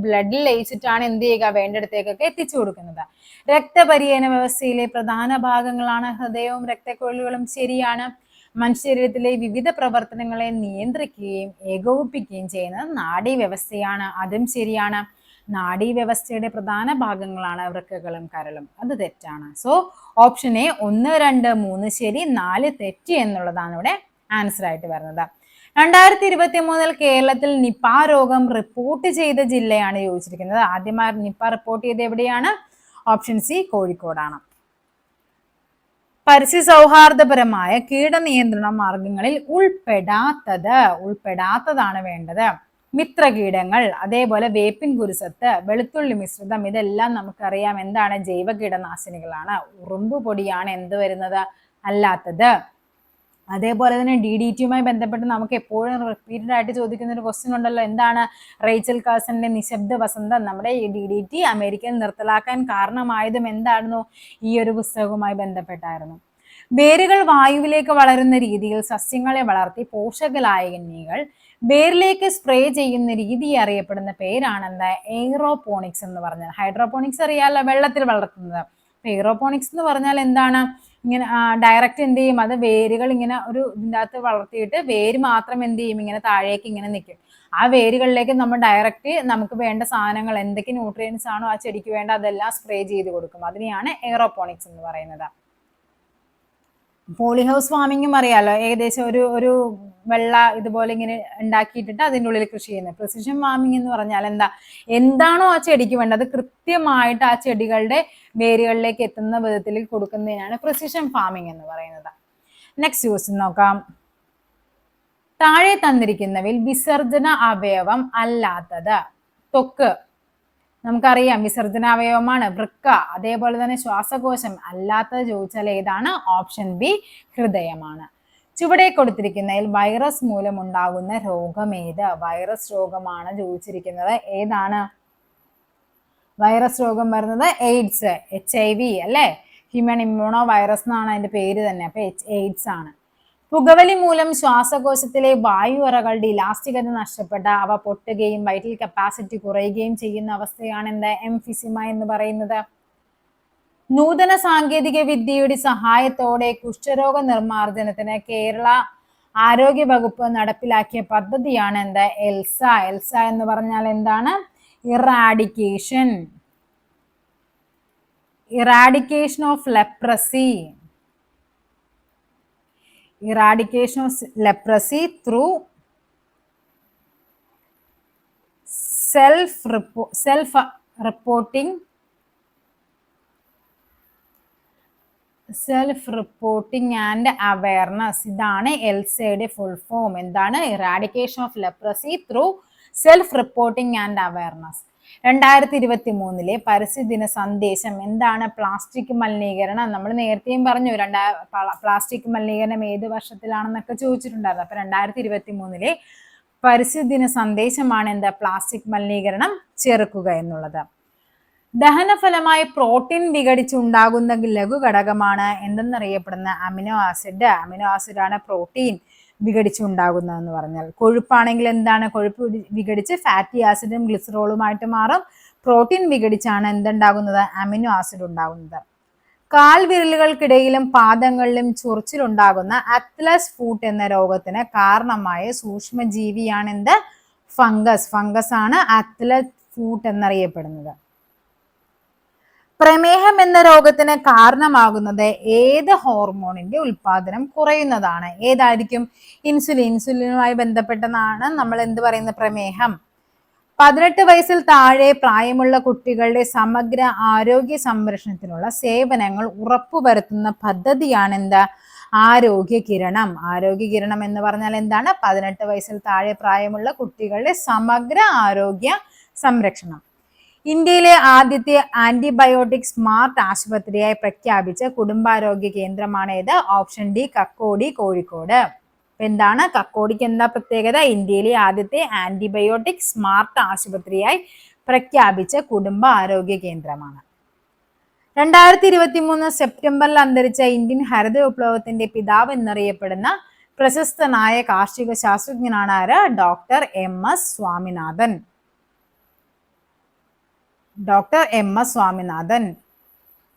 ബ്ലഡിൽ ലയിച്ചിട്ടാണ് എന്ത് ചെയ്യുക? വേണ്ടിടത്തേക്കൊക്കെ എത്തിച്ചു കൊടുക്കുന്നത്. രക്തപര്യന വ്യവസ്ഥയിലെ പ്രധാന ഭാഗങ്ങളാണ് ഹൃദയവും രക്തക്കുഴലുകളും. ശരിയാണ്. മനുഷ്യശരീരത്തിലെ വിവിധ പ്രവർത്തനങ്ങളെ നിയന്ത്രിക്കുകയും ഏകോപിപ്പിക്കുകയും ചെയ്യുന്നത് നാഡീവ്യവസ്ഥയാണ്. അതും ശരിയാണ്. നാഡീവ്യവസ്ഥയുടെ പ്രധാന ഭാഗങ്ങളാണ് വൃക്കകളും കരളും. അത് തെറ്റാണ്. സോ ഓപ്ഷൻ എ 1, 2, 3 ശരി, 4 തെറ്റ് എന്നുള്ളതാണ് ഇവിടെ ആൻസർ ആയിട്ട് വരുന്നത്. 2023 കേരളത്തിൽ നിപ രോഗം റിപ്പോർട്ട് ചെയ്ത ജില്ലയാണ് ചോദിച്ചിരിക്കുന്നത്. ആദ്യമായി നിപ റിപ്പോർട്ട് ചെയ്ത് എവിടെയാണ്? ഓപ്ഷൻ സി കോഴിക്കോടാണ്. പരിസ്ഥിതി സൗഹാർദ്ദപരമായ കീടനിയന്ത്രണ മാർഗങ്ങളിൽ ഉൾപ്പെടാത്തതാണ് വേണ്ടത്. മിത്രകീടങ്ങൾ, അതേപോലെ വേപ്പിൻ കുരുസത്ത്, വെളുത്തുള്ളി മിശ്രിതം, ഇതെല്ലാം നമുക്കറിയാം എന്താണ്? ജൈവ കീടനാശിനികളാണ്. ഉറുമ്പ് പൊടിയാണ് എന്ത് വരുന്നത്? അല്ലാത്തത്. അതേപോലെ തന്നെ DDTയുമായി ബന്ധപ്പെട്ട് നമുക്ക് എപ്പോഴും റിപ്പീറ്റഡ് ആയിട്ട് ചോദിക്കുന്ന ഒരു ക്വസ്റ്റ്യൻ ഉണ്ടല്ലോ, എന്താണ്? റേച്ചൽ കാഴ്സന്റെ നിശബ്ദ വസന്തം. നമ്മുടെ ഈ DDT അമേരിക്കയിൽ നിർത്തലാക്കാൻ കാരണമായതും എന്തായിരുന്നു? ഈ ഒരു പുസ്തകവുമായി ബന്ധപ്പെട്ടായിരുന്നു. വേരുകൾ വായുവിലേക്ക് വളരുന്ന രീതിയിൽ സസ്യങ്ങളെ വളർത്തി പോഷകലായനികൾ വേരിലേക്ക് സ്പ്രേ ചെയ്യുന്ന രീതി അറിയപ്പെടുന്ന പേരാണ് എന്താ? എയ്റോപോണിക്സ് എന്ന് പറഞ്ഞാൽ. ഹൈഡ്രോപോണിക്സ് അറിയാലോ, വെള്ളത്തിൽ വളർത്തുന്നത്. എയ്റോപോണിക്സ് എന്ന് പറഞ്ഞാൽ എന്താണ്? ഇങ്ങനെ ഡയറക്റ്റ് എന്ത് ചെയ്യും? അത് വേരുകൾ ഇങ്ങനെ ഒരു ഇതിൻ്റെ അകത്ത് വളർത്തിയിട്ട് വേര് മാത്രം എന്ത് ചെയ്യും? ഇങ്ങനെ താഴേക്ക് ഇങ്ങനെ നിൽക്കും. ആ വേരുകളിലേക്ക് നമ്മൾ ഡയറക്റ്റ് നമുക്ക് വേണ്ട സാധനങ്ങൾ, എന്തൊക്കെ ന്യൂട്രിയൻസ് ആണോ ആ ചെടിക്ക് വേണ്ട, അതെല്ലാം സ്പ്രേ ചെയ്ത് കൊടുക്കും. അതിനെയാണ് എയ്റോപോണിക്സ് എന്ന് പറയുന്നത്. പോളിഹൗസ് ഫാമിങ്ങും അറിയാലോ, ഏകദേശം ഒരു വെള്ള ഇതുപോലെ ഇങ്ങനെ ഉണ്ടാക്കിയിട്ടിട്ട് അതിൻ്റെ ഉള്ളിൽ കൃഷി ചെയ്യുന്നത്. പ്രിസിഷൻ ഫാമിംഗ് എന്ന് പറഞ്ഞാൽ എന്താണോ ആ ചെടിക്ക് വേണ്ടത് അത് കൃത്യമായിട്ട് ആ ചെടികളുടെ വേരുകളിലേക്ക് എത്തുന്ന വിധത്തിൽ കൊടുക്കുന്നതിനാണ് പ്രിസിഷൻ ഫാമിംഗ് എന്ന് പറയുന്നത്. നെക്സ്റ്റ് ക്വസ്റ്റ്യൻ നോക്കാം. താഴെ തന്നിരിക്കുന്നവയിൽ വിസർജന അവയവം അല്ലാത്തത്. ത്വക്ക് നമുക്കറിയാം വിസർജനാവയവമാണ്. വൃക്ക, അതേപോലെ തന്നെ ശ്വാസകോശം. അല്ലാത്തത് ചോദിച്ചാൽ ഏതാണ്? ഓപ്ഷൻ ബി ഹൃദയമാണ്. ചുവടെ കൊടുത്തിരിക്കുന്നതിൽ വൈറസ് മൂലമുണ്ടാകുന്ന രോഗം ഏത്? വൈറസ് രോഗമാണ് ചോദിച്ചിരിക്കുന്നത്. ഏതാണ് വൈറസ് രോഗം വരുന്നത്? എയ്ഡ്സ്, HIV അല്ലേ? ഹ്യൂമൻ ഇമ്മ്യൂണോ വൈറസ് എന്നാണ് അതിന്റെ പേര് തന്നെ. അപ്പൊ എയ്ഡ്സ് ആണ്. പുകവലി മൂലം ശ്വാസകോശത്തിലെ വായുവറകളുടെ ഇലാസ്റ്റികത നഷ്ടപ്പെട്ട അവ പൊട്ടുകയും വൈറ്റൽ കപ്പാസിറ്റി കുറയുകയും ചെയ്യുന്ന അവസ്ഥയാണ് എന്താ? എംഫിസിമ എന്ന് പറയുന്നത്. നൂതന സാങ്കേതിക വിദ്യയുടെ സഹായത്തോടെ കുഷ്ഠരോഗ നിർമ്മാർജ്ജനത്തിന് കേരള ആരോഗ്യ വകുപ്പ് നടപ്പിലാക്കിയ പദ്ധതിയാണ് എന്താ? എൽസ. എൽസ എന്ന് പറഞ്ഞാൽ എന്താണ്? Eradication of leprosy. Eradication of leprosy through self-reporting and awareness. ഇതാണ് എൽസയുടെ ഫുൾ ഫോം. എന്താണ്? Eradication of leprosy through self reporting and awareness. 2023 പരിസ്ഥിതി ദിന സന്ദേശം എന്താണ്? പ്ലാസ്റ്റിക് മലിനീകരണം. നമ്മൾ നേരത്തെയും പറഞ്ഞു പ്ലാസ്റ്റിക് മലിനീകരണം ഏത് വർഷത്തിലാണെന്നൊക്കെ ചോദിച്ചിട്ടുണ്ടായിരുന്നു. അപ്പൊ 2023 പരിസ്ഥിതി ദിന സന്ദേശമാണ് എന്താ? പ്ലാസ്റ്റിക് മലിനീകരണം ചെറുക്കുക എന്നുള്ളത്. ദഹനഫലമായി പ്രോട്ടീൻ വിഘടിച്ചുണ്ടാകുന്ന ലഘു ഘടകമാണ് എന്തെന്നറിയപ്പെടുന്ന അമിനോ ആസിഡ്. അമിനോ ആസിഡാണ് പ്രോട്ടീൻ വിഘടിച്ചുണ്ടാകുന്നതെന്ന് പറഞ്ഞാൽ. കൊഴുപ്പാണെങ്കിൽ എന്താണ്? കൊഴുപ്പ് വിഘടിച്ച് ഫാറ്റി ആസിഡും ഗ്ലിസറോളുമായിട്ട് മാറും. പ്രോട്ടീൻ വിഘടിച്ചാണ് എന്തുണ്ടാകുന്നത്? അമിനോ ആസിഡ് ഉണ്ടാകുന്നത്. കാൽവിരലുകൾക്കിടയിലും പാദങ്ങളിലും ചൊറിച്ചിലുണ്ടാകുന്ന അത്ലസ് ഫൂട്ട് എന്ന രോഗത്തിന് കാരണമായ സൂക്ഷ്മജീവിയാണ് എന്ത്? ഫംഗസ്. ഫംഗസ് ആണ് അത്ലസ് ഫൂട്ട് എന്നറിയപ്പെടുന്നത്. പ്രമേഹം എന്ന രോഗത്തിന് കാരണമാകുന്നത് ഏത് ഹോർമോണിന്റെ ഉൽപാദനം കുറയുന്നതാണ്? ഏതായിരിക്കും? ഇൻസുലിൻ. ഇൻസുലിനുമായി ബന്ധപ്പെട്ടതാണ് നമ്മൾ എന്ത് പറയുന്ന പ്രമേഹം. 18 വയസ്സിൽ താഴെ പ്രായമുള്ള കുട്ടികളുടെ സമഗ്ര ആരോഗ്യ സംരക്ഷണത്തിനുള്ള സേവനങ്ങൾ ഉറപ്പുവരുത്തുന്ന പദ്ധതിയാണ് എന്താ? ആരോഗ്യ കിരണം. ആരോഗ്യ കിരണം എന്ന് പറഞ്ഞാൽ എന്താണ്? 18 വയസ്സിൽ താഴെ പ്രായമുള്ള കുട്ടികളുടെ സമഗ്ര ആരോഗ്യ സംരക്ഷണം. ഇന്ത്യയിലെ ആദ്യത്തെ ആന്റിബയോട്ടിക് സ്മാർട്ട് ആശുപത്രിയായി പ്രഖ്യാപിച്ച കുടുംബാരോഗ്യ കേന്ദ്രമാണ് ഏത്? Option D Kakkodi, Kozhikode. എന്താണ് കക്കോടിക്ക് എന്താ പ്രത്യേകത? ഇന്ത്യയിലെ ആദ്യത്തെ ആന്റിബയോട്ടിക് സ്മാർട്ട് ആശുപത്രിയായി പ്രഖ്യാപിച്ച കുടുംബ ആരോഗ്യ കേന്ദ്രമാണ്. 2023 സെപ്റ്റംബറിൽ അന്തരിച്ച ഇന്ത്യൻ ഹരിത വിപ്ലവത്തിന്റെ പിതാവ് എന്നറിയപ്പെടുന്ന പ്രശസ്തനായ കാർഷിക ശാസ്ത്രജ്ഞനാണ് ആര്? Doctor MS Swaminathan.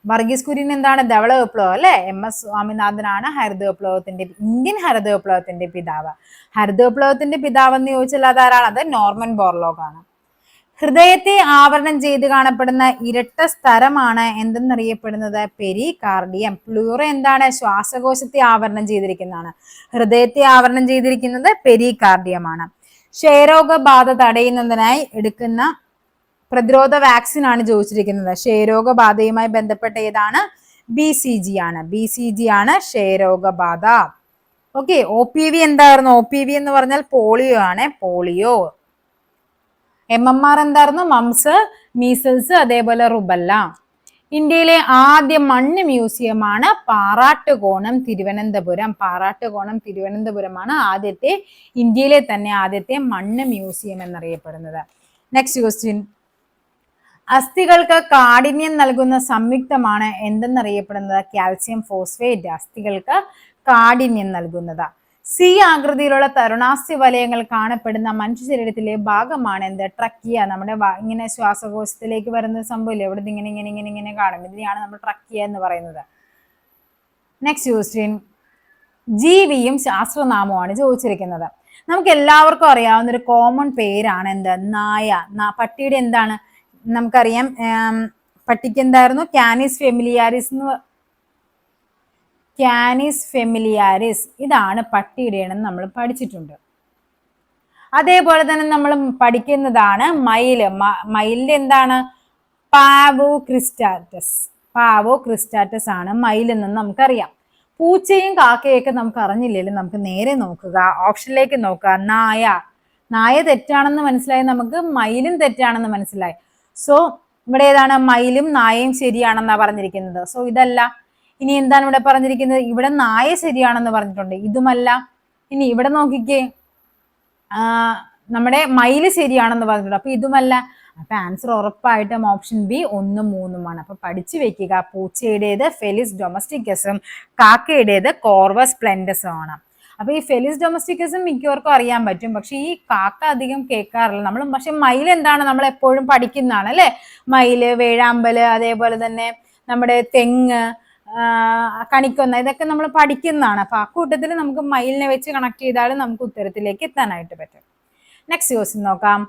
വർഗീസ് കുര്യൻ എന്താണ് ധവള വിപ്ലവം അല്ലെ. MS സ്വാമിനാഥനാണ് ഹരിത വിപ്ലവത്തിന്റെ ഇന്ത്യൻ ഹരിത വിപ്ലവത്തിന്റെ പിതാവ്. ഹരിത വിപ്ലവത്തിന്റെ പിതാവ് എന്ന് ചോദിച്ചാൽ അതാരാണ്? അത് നോർമൻ ബോർലോഗ് ആണ്. ഹൃദയത്തെ ആവരണം ചെയ്ത് കാണപ്പെടുന്ന ഇരട്ട സ്ഥലമാണ് എന്തെന്നറിയപ്പെടുന്നത്? പെരികാർഡിയം. പ്ലൂറ എന്താണ്? ശ്വാസകോശത്തെ ആവരണം ചെയ്തിരിക്കുന്നതാണ്. ഹൃദയത്തെ ആവരണം ചെയ്തിരിക്കുന്നത് പെരികാർഡിയമാണ്. ക്ഷയരോഗബാധ തടയുന്നതിനായി എടുക്കുന്ന പ്രതിരോധ വാക്സിൻ ആണ് ചോദിച്ചിരിക്കുന്നത്. ക്ഷയരോഗബാധയുമായി ബന്ധപ്പെട്ട ഏതാണ്? BCG ആണ്. BCG ആണ് ക്ഷയരോഗബാധ. ഓക്കെ. OPV എന്തായിരുന്നു? OPV എന്ന് പറഞ്ഞാൽ പോളിയോ ആണ്. പോളിയോ. MMR എന്തായിരുന്നു? മംസ്, മീസൽസ്, അതേപോലെ റുബല്ല. ഇന്ത്യയിലെ ആദ്യ മണ്ണ് മ്യൂസിയമാണ് പാറാട്ടുകോണം തിരുവനന്തപുരം. പാറാട്ടുകോണം തിരുവനന്തപുരമാണ് ആദ്യത്തെ ഇന്ത്യയിലെ തന്നെ ആദ്യത്തെ മണ്ണ് മ്യൂസിയം എന്നറിയപ്പെടുന്നത്. Next question. അസ്ഥികൾക്ക് കാഠിന്യം നൽകുന്ന സംയുക്തമാണ് എന്തെന്നറിയപ്പെടുന്നത്? Calcium phosphate. അസ്ഥികൾക്ക് കാഠിന്യം നൽകുന്നത്. C ആകൃതിയിലുള്ള തരുണാസ്ഥി വലയങ്ങൾ കാണപ്പെടുന്ന മനുഷ്യ ശരീരത്തിലെ ഭാഗമാണ് എന്ത്? ട്രക്കിയ. നമ്മുടെ ഇങ്ങനെ ശ്വാസകോശത്തിലേക്ക് വരുന്ന സംഭവമില്ല, ഇവിടെ ഇങ്ങനെ ഇങ്ങനെ ഇങ്ങനെ ഇങ്ങനെ കാണും. ഇതിനെയാണ് നമ്മൾ ട്രക്കിയ എന്ന് പറയുന്നത്. Next question. ജീവിയും ശാസ്ത്രനാമവുമാണ് ചോദിച്ചിരിക്കുന്നത്. നമുക്ക് എല്ലാവർക്കും അറിയാവുന്ന ഒരു കോമൺ പേരാണ് എന്ത്? നായ. പട്ടിയുടെ എന്താണ് നമുക്കറിയാം. പട്ടിക്ക് എന്തായിരുന്നു? കാനിസ് ഫെമിലിയാരിസ് എന്ന്. കാനിസ് ഫെമിലിയാരിസ് ഇതാണ് പട്ടിയുടെ ഇനം നമ്മൾ പഠിച്ചിട്ടുണ്ട്. അതേപോലെ തന്നെ നമ്മൾ പഠിക്കുന്നതാണ് മയിൽ. മയിലിന്റെ എന്താണ്? പാവോ ക്രിസ്റ്റാറ്റസ്. പാവോ ക്രിസ്റ്റാറ്റസ് ആണ് മയിൽ എന്ന് നമുക്കറിയാം. പൂച്ചയും കാക്കയൊക്കെ നമുക്ക് അറിഞ്ഞില്ലെങ്കിലും നമുക്ക് നേരെ നോക്കുക, ഓപ്ഷനിലേക്ക് നോക്കുക. നായ. നായ തെറ്റാണെന്ന് മനസ്സിലായി, നമുക്ക് മയിലും തെറ്റാണെന്ന് മനസ്സിലായി. സോ ഇവിടെ ഏതാണ്? മയിലും നായയും ശരിയാണെന്നാ പറഞ്ഞിരിക്കുന്നത്. സോ ഇതല്ല. ഇനി എന്താണ് ഇവിടെ പറഞ്ഞിരിക്കുന്നത്? ഇവിടെ നായ ശരിയാണെന്ന് പറഞ്ഞിട്ടുണ്ട്, ഇതുമല്ല. ഇനി ഇവിടെ നോക്കിക്കേ, നമ്മുടെ മയില് ശരിയാണെന്ന് പറഞ്ഞിട്ടുണ്ട്, അപ്പൊ ഇതുമല്ല. അപ്പൊ ആൻസർ ഉറപ്പായിട്ടും ഓപ്ഷൻ ബി 1, 3 അപ്പൊ പഠിച്ചു വെക്കുക. പൂച്ചയുടേത് ഫെലിസ് ഡൊമസ്റ്റിക്കസും കാക്കയുടേത് കോർവസ് സ്പ്ലെൻഡസും ആണ്. അപ്പൊ ഈ ഫെലിസ് ഡൊമസ്റ്റിക്കസും മിക്കവർക്കും അറിയാൻ പറ്റും, പക്ഷെ ഈ കാക്ക അധികം കേൾക്കാറില്ല നമ്മൾ. പക്ഷെ മയിൽ എന്താണ്? നമ്മൾ എപ്പോഴും പഠിക്കുന്നതാണ് അല്ലെ. മയില്, വേഴാമ്പല്, അതേപോലെ തന്നെ നമ്മുടെ തെങ്ങ്, കണിക്കൊന്ന, ഇതൊക്കെ നമ്മൾ പഠിക്കുന്നതാണ്. അപ്പൊ ആ കൂട്ടത്തിൽ നമുക്ക് മയിലിനെ വെച്ച് കണക്ട് ചെയ്താൽ നമുക്ക് ഉത്തരത്തിലേക്ക് എത്താനായിട്ട് പറ്റും. നെക്സ്റ്റ് ക്വസ്റ്റ്യൻ നോക്കാം.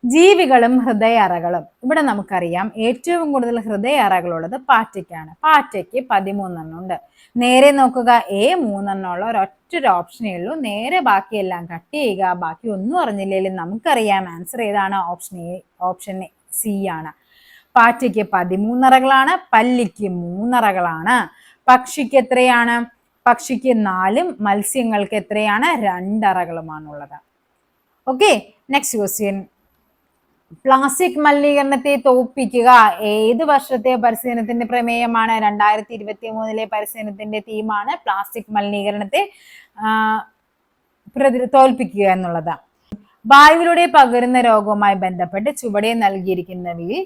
ജീവികളും ഹൃദയ അറകളും. ഇവിടെ നമുക്കറിയാം ഏറ്റവും കൂടുതൽ ഹൃദയ അറകളുള്ളത് പാറ്റയ്ക്കാണ്. പാറ്റയ്ക്ക് 13 ഉണ്ട്. നേരെ നോക്കുക, 3 ഉള്ള ഒരൊറ്റ ഓപ്ഷനേ ഉള്ളൂ. നേരെ ബാക്കിയെല്ലാം കട്ട് ചെയ്യുക. ബാക്കി ഒന്നും അറിഞ്ഞില്ലെങ്കിലും നമുക്കറിയാം ആൻസർ ഏതാണ്? ഓപ്ഷൻ സി ആണ്. പാറ്റയ്ക്ക് 13 അറകളാണ്, പല്ലിക്ക് 3 അറകളാണ്. പക്ഷിക്ക് എത്രയാണ്? പക്ഷിക്ക് 4, മത്സ്യങ്ങൾക്ക് എത്രയാണ്? 2 അറകളുമാണുള്ളത്. ഓക്കെ. Next question. പ്ലാസ്റ്റിക് മലിനീകരണത്തെ തോൽപ്പിക്കുക ഏത് വർഷത്തെ പരിശീലനത്തിന്റെ പ്രമേയമാണ്? 2023 പരിശീലനത്തിന്റെ തീമാണ് പ്ലാസ്റ്റിക് മലിനീകരണത്തെ തോൽപ്പിക്കുക എന്നുള്ളത്. വായുവിലൂടെ പകരുന്ന രോഗവുമായി ബന്ധപ്പെട്ട് ചുവടെ നൽകിയിരിക്കുന്നവയിൽ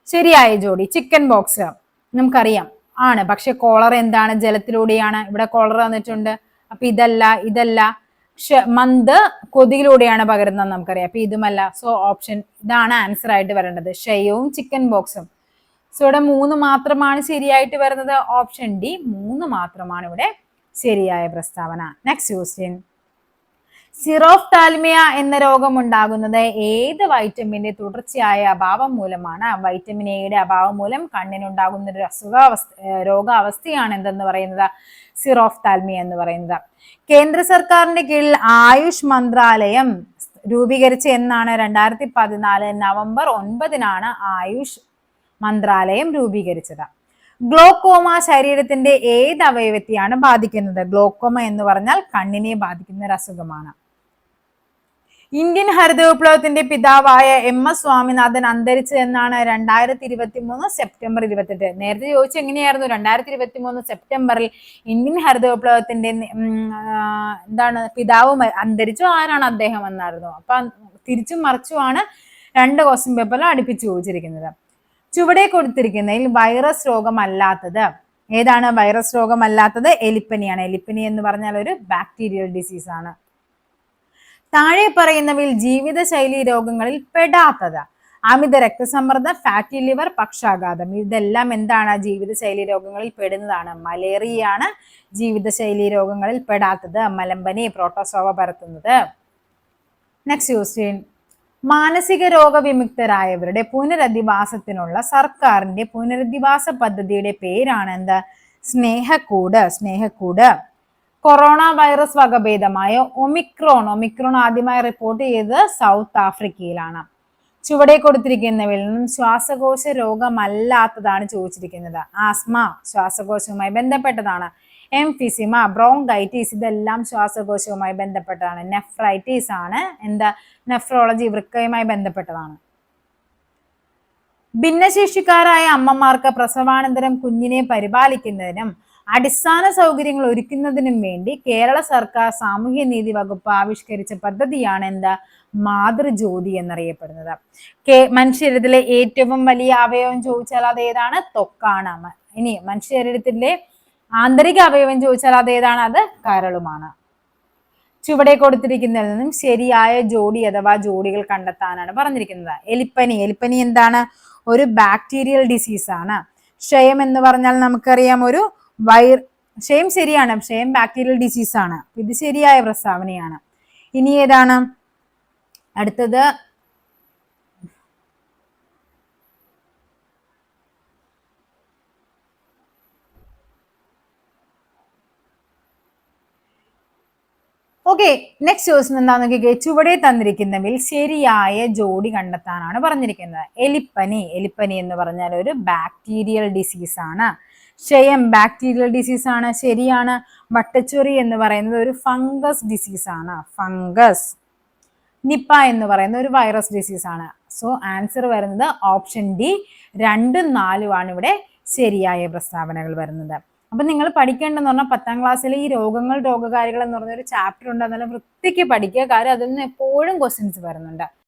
ശരിയായ ജോഡി. ചിക്കൻ ബോക്സ് നമുക്കറിയാം ആണ്, പക്ഷെ കോളർ എന്താണ്? ജലത്തിലൂടെയാണ്. ഇവിടെ കോളർ വന്നിട്ടുണ്ട്, അപ്പൊ ഇതല്ല. മന്ത് കൊതിയിലൂടെയാണ് പകരുന്നത് നമുക്കറിയാം, അപ്പൊ ഇതുമല്ല. സോ ഓപ്ഷൻ ഇതാണ് ആൻസർ ആയിട്ട് വരേണ്ടത്, ക്ഷയവും ചിക്കൻ ബോക്സും. സോ ഇവിടെ 3 മാത്രമാണ് ശരിയായിട്ട് വരുന്നത്. ഓപ്ഷൻ ഡി 3 മാത്രമാണ് ഇവിടെ ശരിയായ പ്രസ്താവന. Next question. സിറോഫ്താൽമിയ എന്ന രോഗം ഉണ്ടാകുന്നത് ഏത് വൈറ്റമിന്റെ തുടർച്ചയായ അഭാവം മൂലമാണ്? വൈറ്റമിൻ എയുടെ അഭാവം മൂലം കണ്ണിനുണ്ടാകുന്ന ഒരു രോഗാവസ്ഥയാണ് എന്തെന്ന് പറയുന്നത്? സിറോഫ്താൽമിയ എന്ന് പറയുന്നത്. കേന്ദ്ര സർക്കാരിന്റെ കീഴിൽ ആയുഷ് മന്ത്രാലയം രൂപീകരിച്ച എന്നാണ്? 2014 നവംബർ 9 ആയുഷ് മന്ത്രാലയം രൂപീകരിച്ചത്. ഗ്ലോക്കോമ ശരീരത്തിന്റെ ഏത് അവയവത്തെയാണ് ബാധിക്കുന്നത്? ഗ്ലോക്കോമ എന്ന് പറഞ്ഞാൽ കണ്ണിനെ ബാധിക്കുന്ന ഒരു അസുഖമാണ്. ഇന്ത്യൻ ഹരിത വിപ്ലവത്തിന്റെ പിതാവായ MS സ്വാമിനാഥൻ അന്തരിച്ചത് എന്നാണ്? 2023 സെപ്റ്റംബർ 28. നേരത്തെ ചോദിച്ചു എങ്ങനെയായിരുന്നു? 2023 സെപ്റ്റംബറിൽ ഇന്ത്യൻ ഹരിത വിപ്ലവത്തിന്റെ എന്താണ് പിതാവ് അന്തരിച്ചു, ആരാണ് അദ്ദേഹം എന്നായിരുന്നു. അപ്പൊ തിരിച്ചും മറിച്ചുമാണ് 2 ക്വസ്റ്റ്യൻ പേപ്പറിൽ അടുപ്പിച്ച് ചോദിച്ചിരിക്കുന്നത്. ചുവടെ കൊടുത്തിരിക്കുന്നതിൽ വൈറസ് രോഗമല്ലാത്തത് ഏതാണ്? വൈറസ് രോഗമല്ലാത്തത് എലിപ്പനിയാണ്. എലിപ്പനി എന്ന് പറഞ്ഞാൽ ഒരു ബാക്ടീരിയൽ ഡിസീസ് ആണ്. താഴെ പറയുന്നവയിൽ ജീവിതശൈലി രോഗങ്ങളിൽ പെടാത്തത് അമിത രക്തസമ്മർദ്ദം, ഫാറ്റി ലിവർ, പക്ഷാഘാതം. ഇതെല്ലാം എന്താണ്? ജീവിതശൈലി രോഗങ്ങളിൽ പെടുന്നതാണ്. മലേറിയയാണ് ജീവിതശൈലി രോഗങ്ങളിൽ പെടാത്തത്. മലമ്പനി, പ്രോട്ടോസോവ പരത്തുന്നത്. നെക്സ്റ്റ് ക്വസ്റ്റ്യൻ, മാനസിക രോഗവിമുക്തരായവരുടെ പുനരധിവാസത്തിനുള്ള സർക്കാരിന്റെ പുനരധിവാസ പദ്ധതിയുടെ പേരാണ് എന്താ? Snehakkoodu. Snehakkoodu. Corona virus വകഭേദമായ Omicron ആദ്യമായി റിപ്പോർട്ട് ചെയ്തത് സൗത്ത് ആഫ്രിക്കയിലാണ്. ചുവടെ കൊടുത്തിരിക്കുന്നവയിൽ നിന്നും ശ്വാസകോശ രോഗമല്ലാത്തതാണ് ചോദിച്ചിരിക്കുന്നത്. ആസ്മ ശ്വാസകോശവുമായി ബന്ധപ്പെട്ടതാണ്. എംഫിസിമ, ബ്രോങ്കൈറ്റിസ് ഇതെല്ലാം ശ്വാസകോശവുമായി ബന്ധപ്പെട്ടതാണ്. നെഫ്രൈറ്റിസ് ആണ് എന്താ? നെഫ്രോളജി, വൃക്കയുമായി ബന്ധപ്പെട്ടതാണ്. ഭിന്നശേഷിക്കാരായ അമ്മമാർക്ക് പ്രസവാനന്തരം കുഞ്ഞിനെ പരിപാലിക്കുന്നതിനും അടിസ്ഥാന സൗകര്യങ്ങൾ ഒരുക്കുന്നതിനും വേണ്ടി കേരള സർക്കാർ സാമൂഹ്യനീതി വകുപ്പ് ആവിഷ്കരിച്ച പദ്ധതിയാണ് എന്താ? മാതൃജ്യോതി എന്നറിയപ്പെടുന്നത്. മനുഷ്യശരീരത്തിലെ ഏറ്റവും വലിയ അവയവം ചോദിച്ചാൽ അത് ഏതാണ്? ത്വക്കാണ്. ഇനി മനുഷ്യശരീരത്തിന്റെ ആന്തരിക അവയവം ചോദിച്ചാൽ അത് ഏതാണ്? അത് കരളുമാണ്. ചുവടെ കൊടുത്തിരിക്കുന്നതിൽ നിന്നും ശരിയായ ജോഡി അഥവാ ജോഡികൾ കണ്ടെത്താനാണ് പറഞ്ഞിരിക്കുന്നത്. എലിപ്പനി എന്താണ്? ഒരു ബാക്ടീരിയൽ ഡിസീസ് ആണ്. ക്ഷയം എന്ന് പറഞ്ഞാൽ നമുക്കറിയാം ഒരു ക്ഷയം ശരിയാണ്. ക്ഷയം ബാക്ടീരിയൽ ഡിസീസ് ആണ്. ഇത് ശരിയായ പ്രസ്താവനയാണ്. ഇനി ഏതാണ് അടുത്തത്? ഓക്കെ, നെക്സ്റ്റ് ക്വസ്റ്റ്യൻ എന്താന്ന് നോക്കിക്കേ. ചുവടെ തന്നിരിക്കുന്നവയിൽ ശരിയായ ജോഡി കണ്ടെത്താനാണ് പറഞ്ഞിരിക്കുന്നത്. എലിപ്പനി എന്ന് പറഞ്ഞാൽ ഒരു ബാക്ടീരിയൽ ഡിസീസ് ആണ്. ക്ഷയം ബാക്ടീരിയൽ ഡിസീസ് ആണ്, ശരിയാണ്. വട്ടച്ചൊറി എന്ന് പറയുന്നത് ഒരു ഫംഗസ് ഡിസീസ് ആണ്. ഫംഗസ്. നിപ്പ എന്ന് പറയുന്ന ഒരു വൈറസ് ഡിസീസ് ആണ്. സോ ആൻസർ വരുന്നത് ഓപ്ഷൻ ഡി 2, 4 ആണ് ഇവിടെ ശരിയായ പ്രസ്താവനകൾ വരുന്നത്. അപ്പൊ നിങ്ങൾ പഠിക്കേണ്ടെന്ന് പറഞ്ഞാൽ 10ാം ക്ലാസ്സിൽ ഈ രോഗകാരികൾ എന്ന് പറഞ്ഞൊരു ചാപ്റ്റർ ഉണ്ട്. അതെല്ലാം വൃത്തിക്ക് പഠിക്കുക. കാര്യം അതിൽ നിന്ന് എപ്പോഴും ക്വസ്റ്റ്യൻസ് വരുന്നുണ്ട്.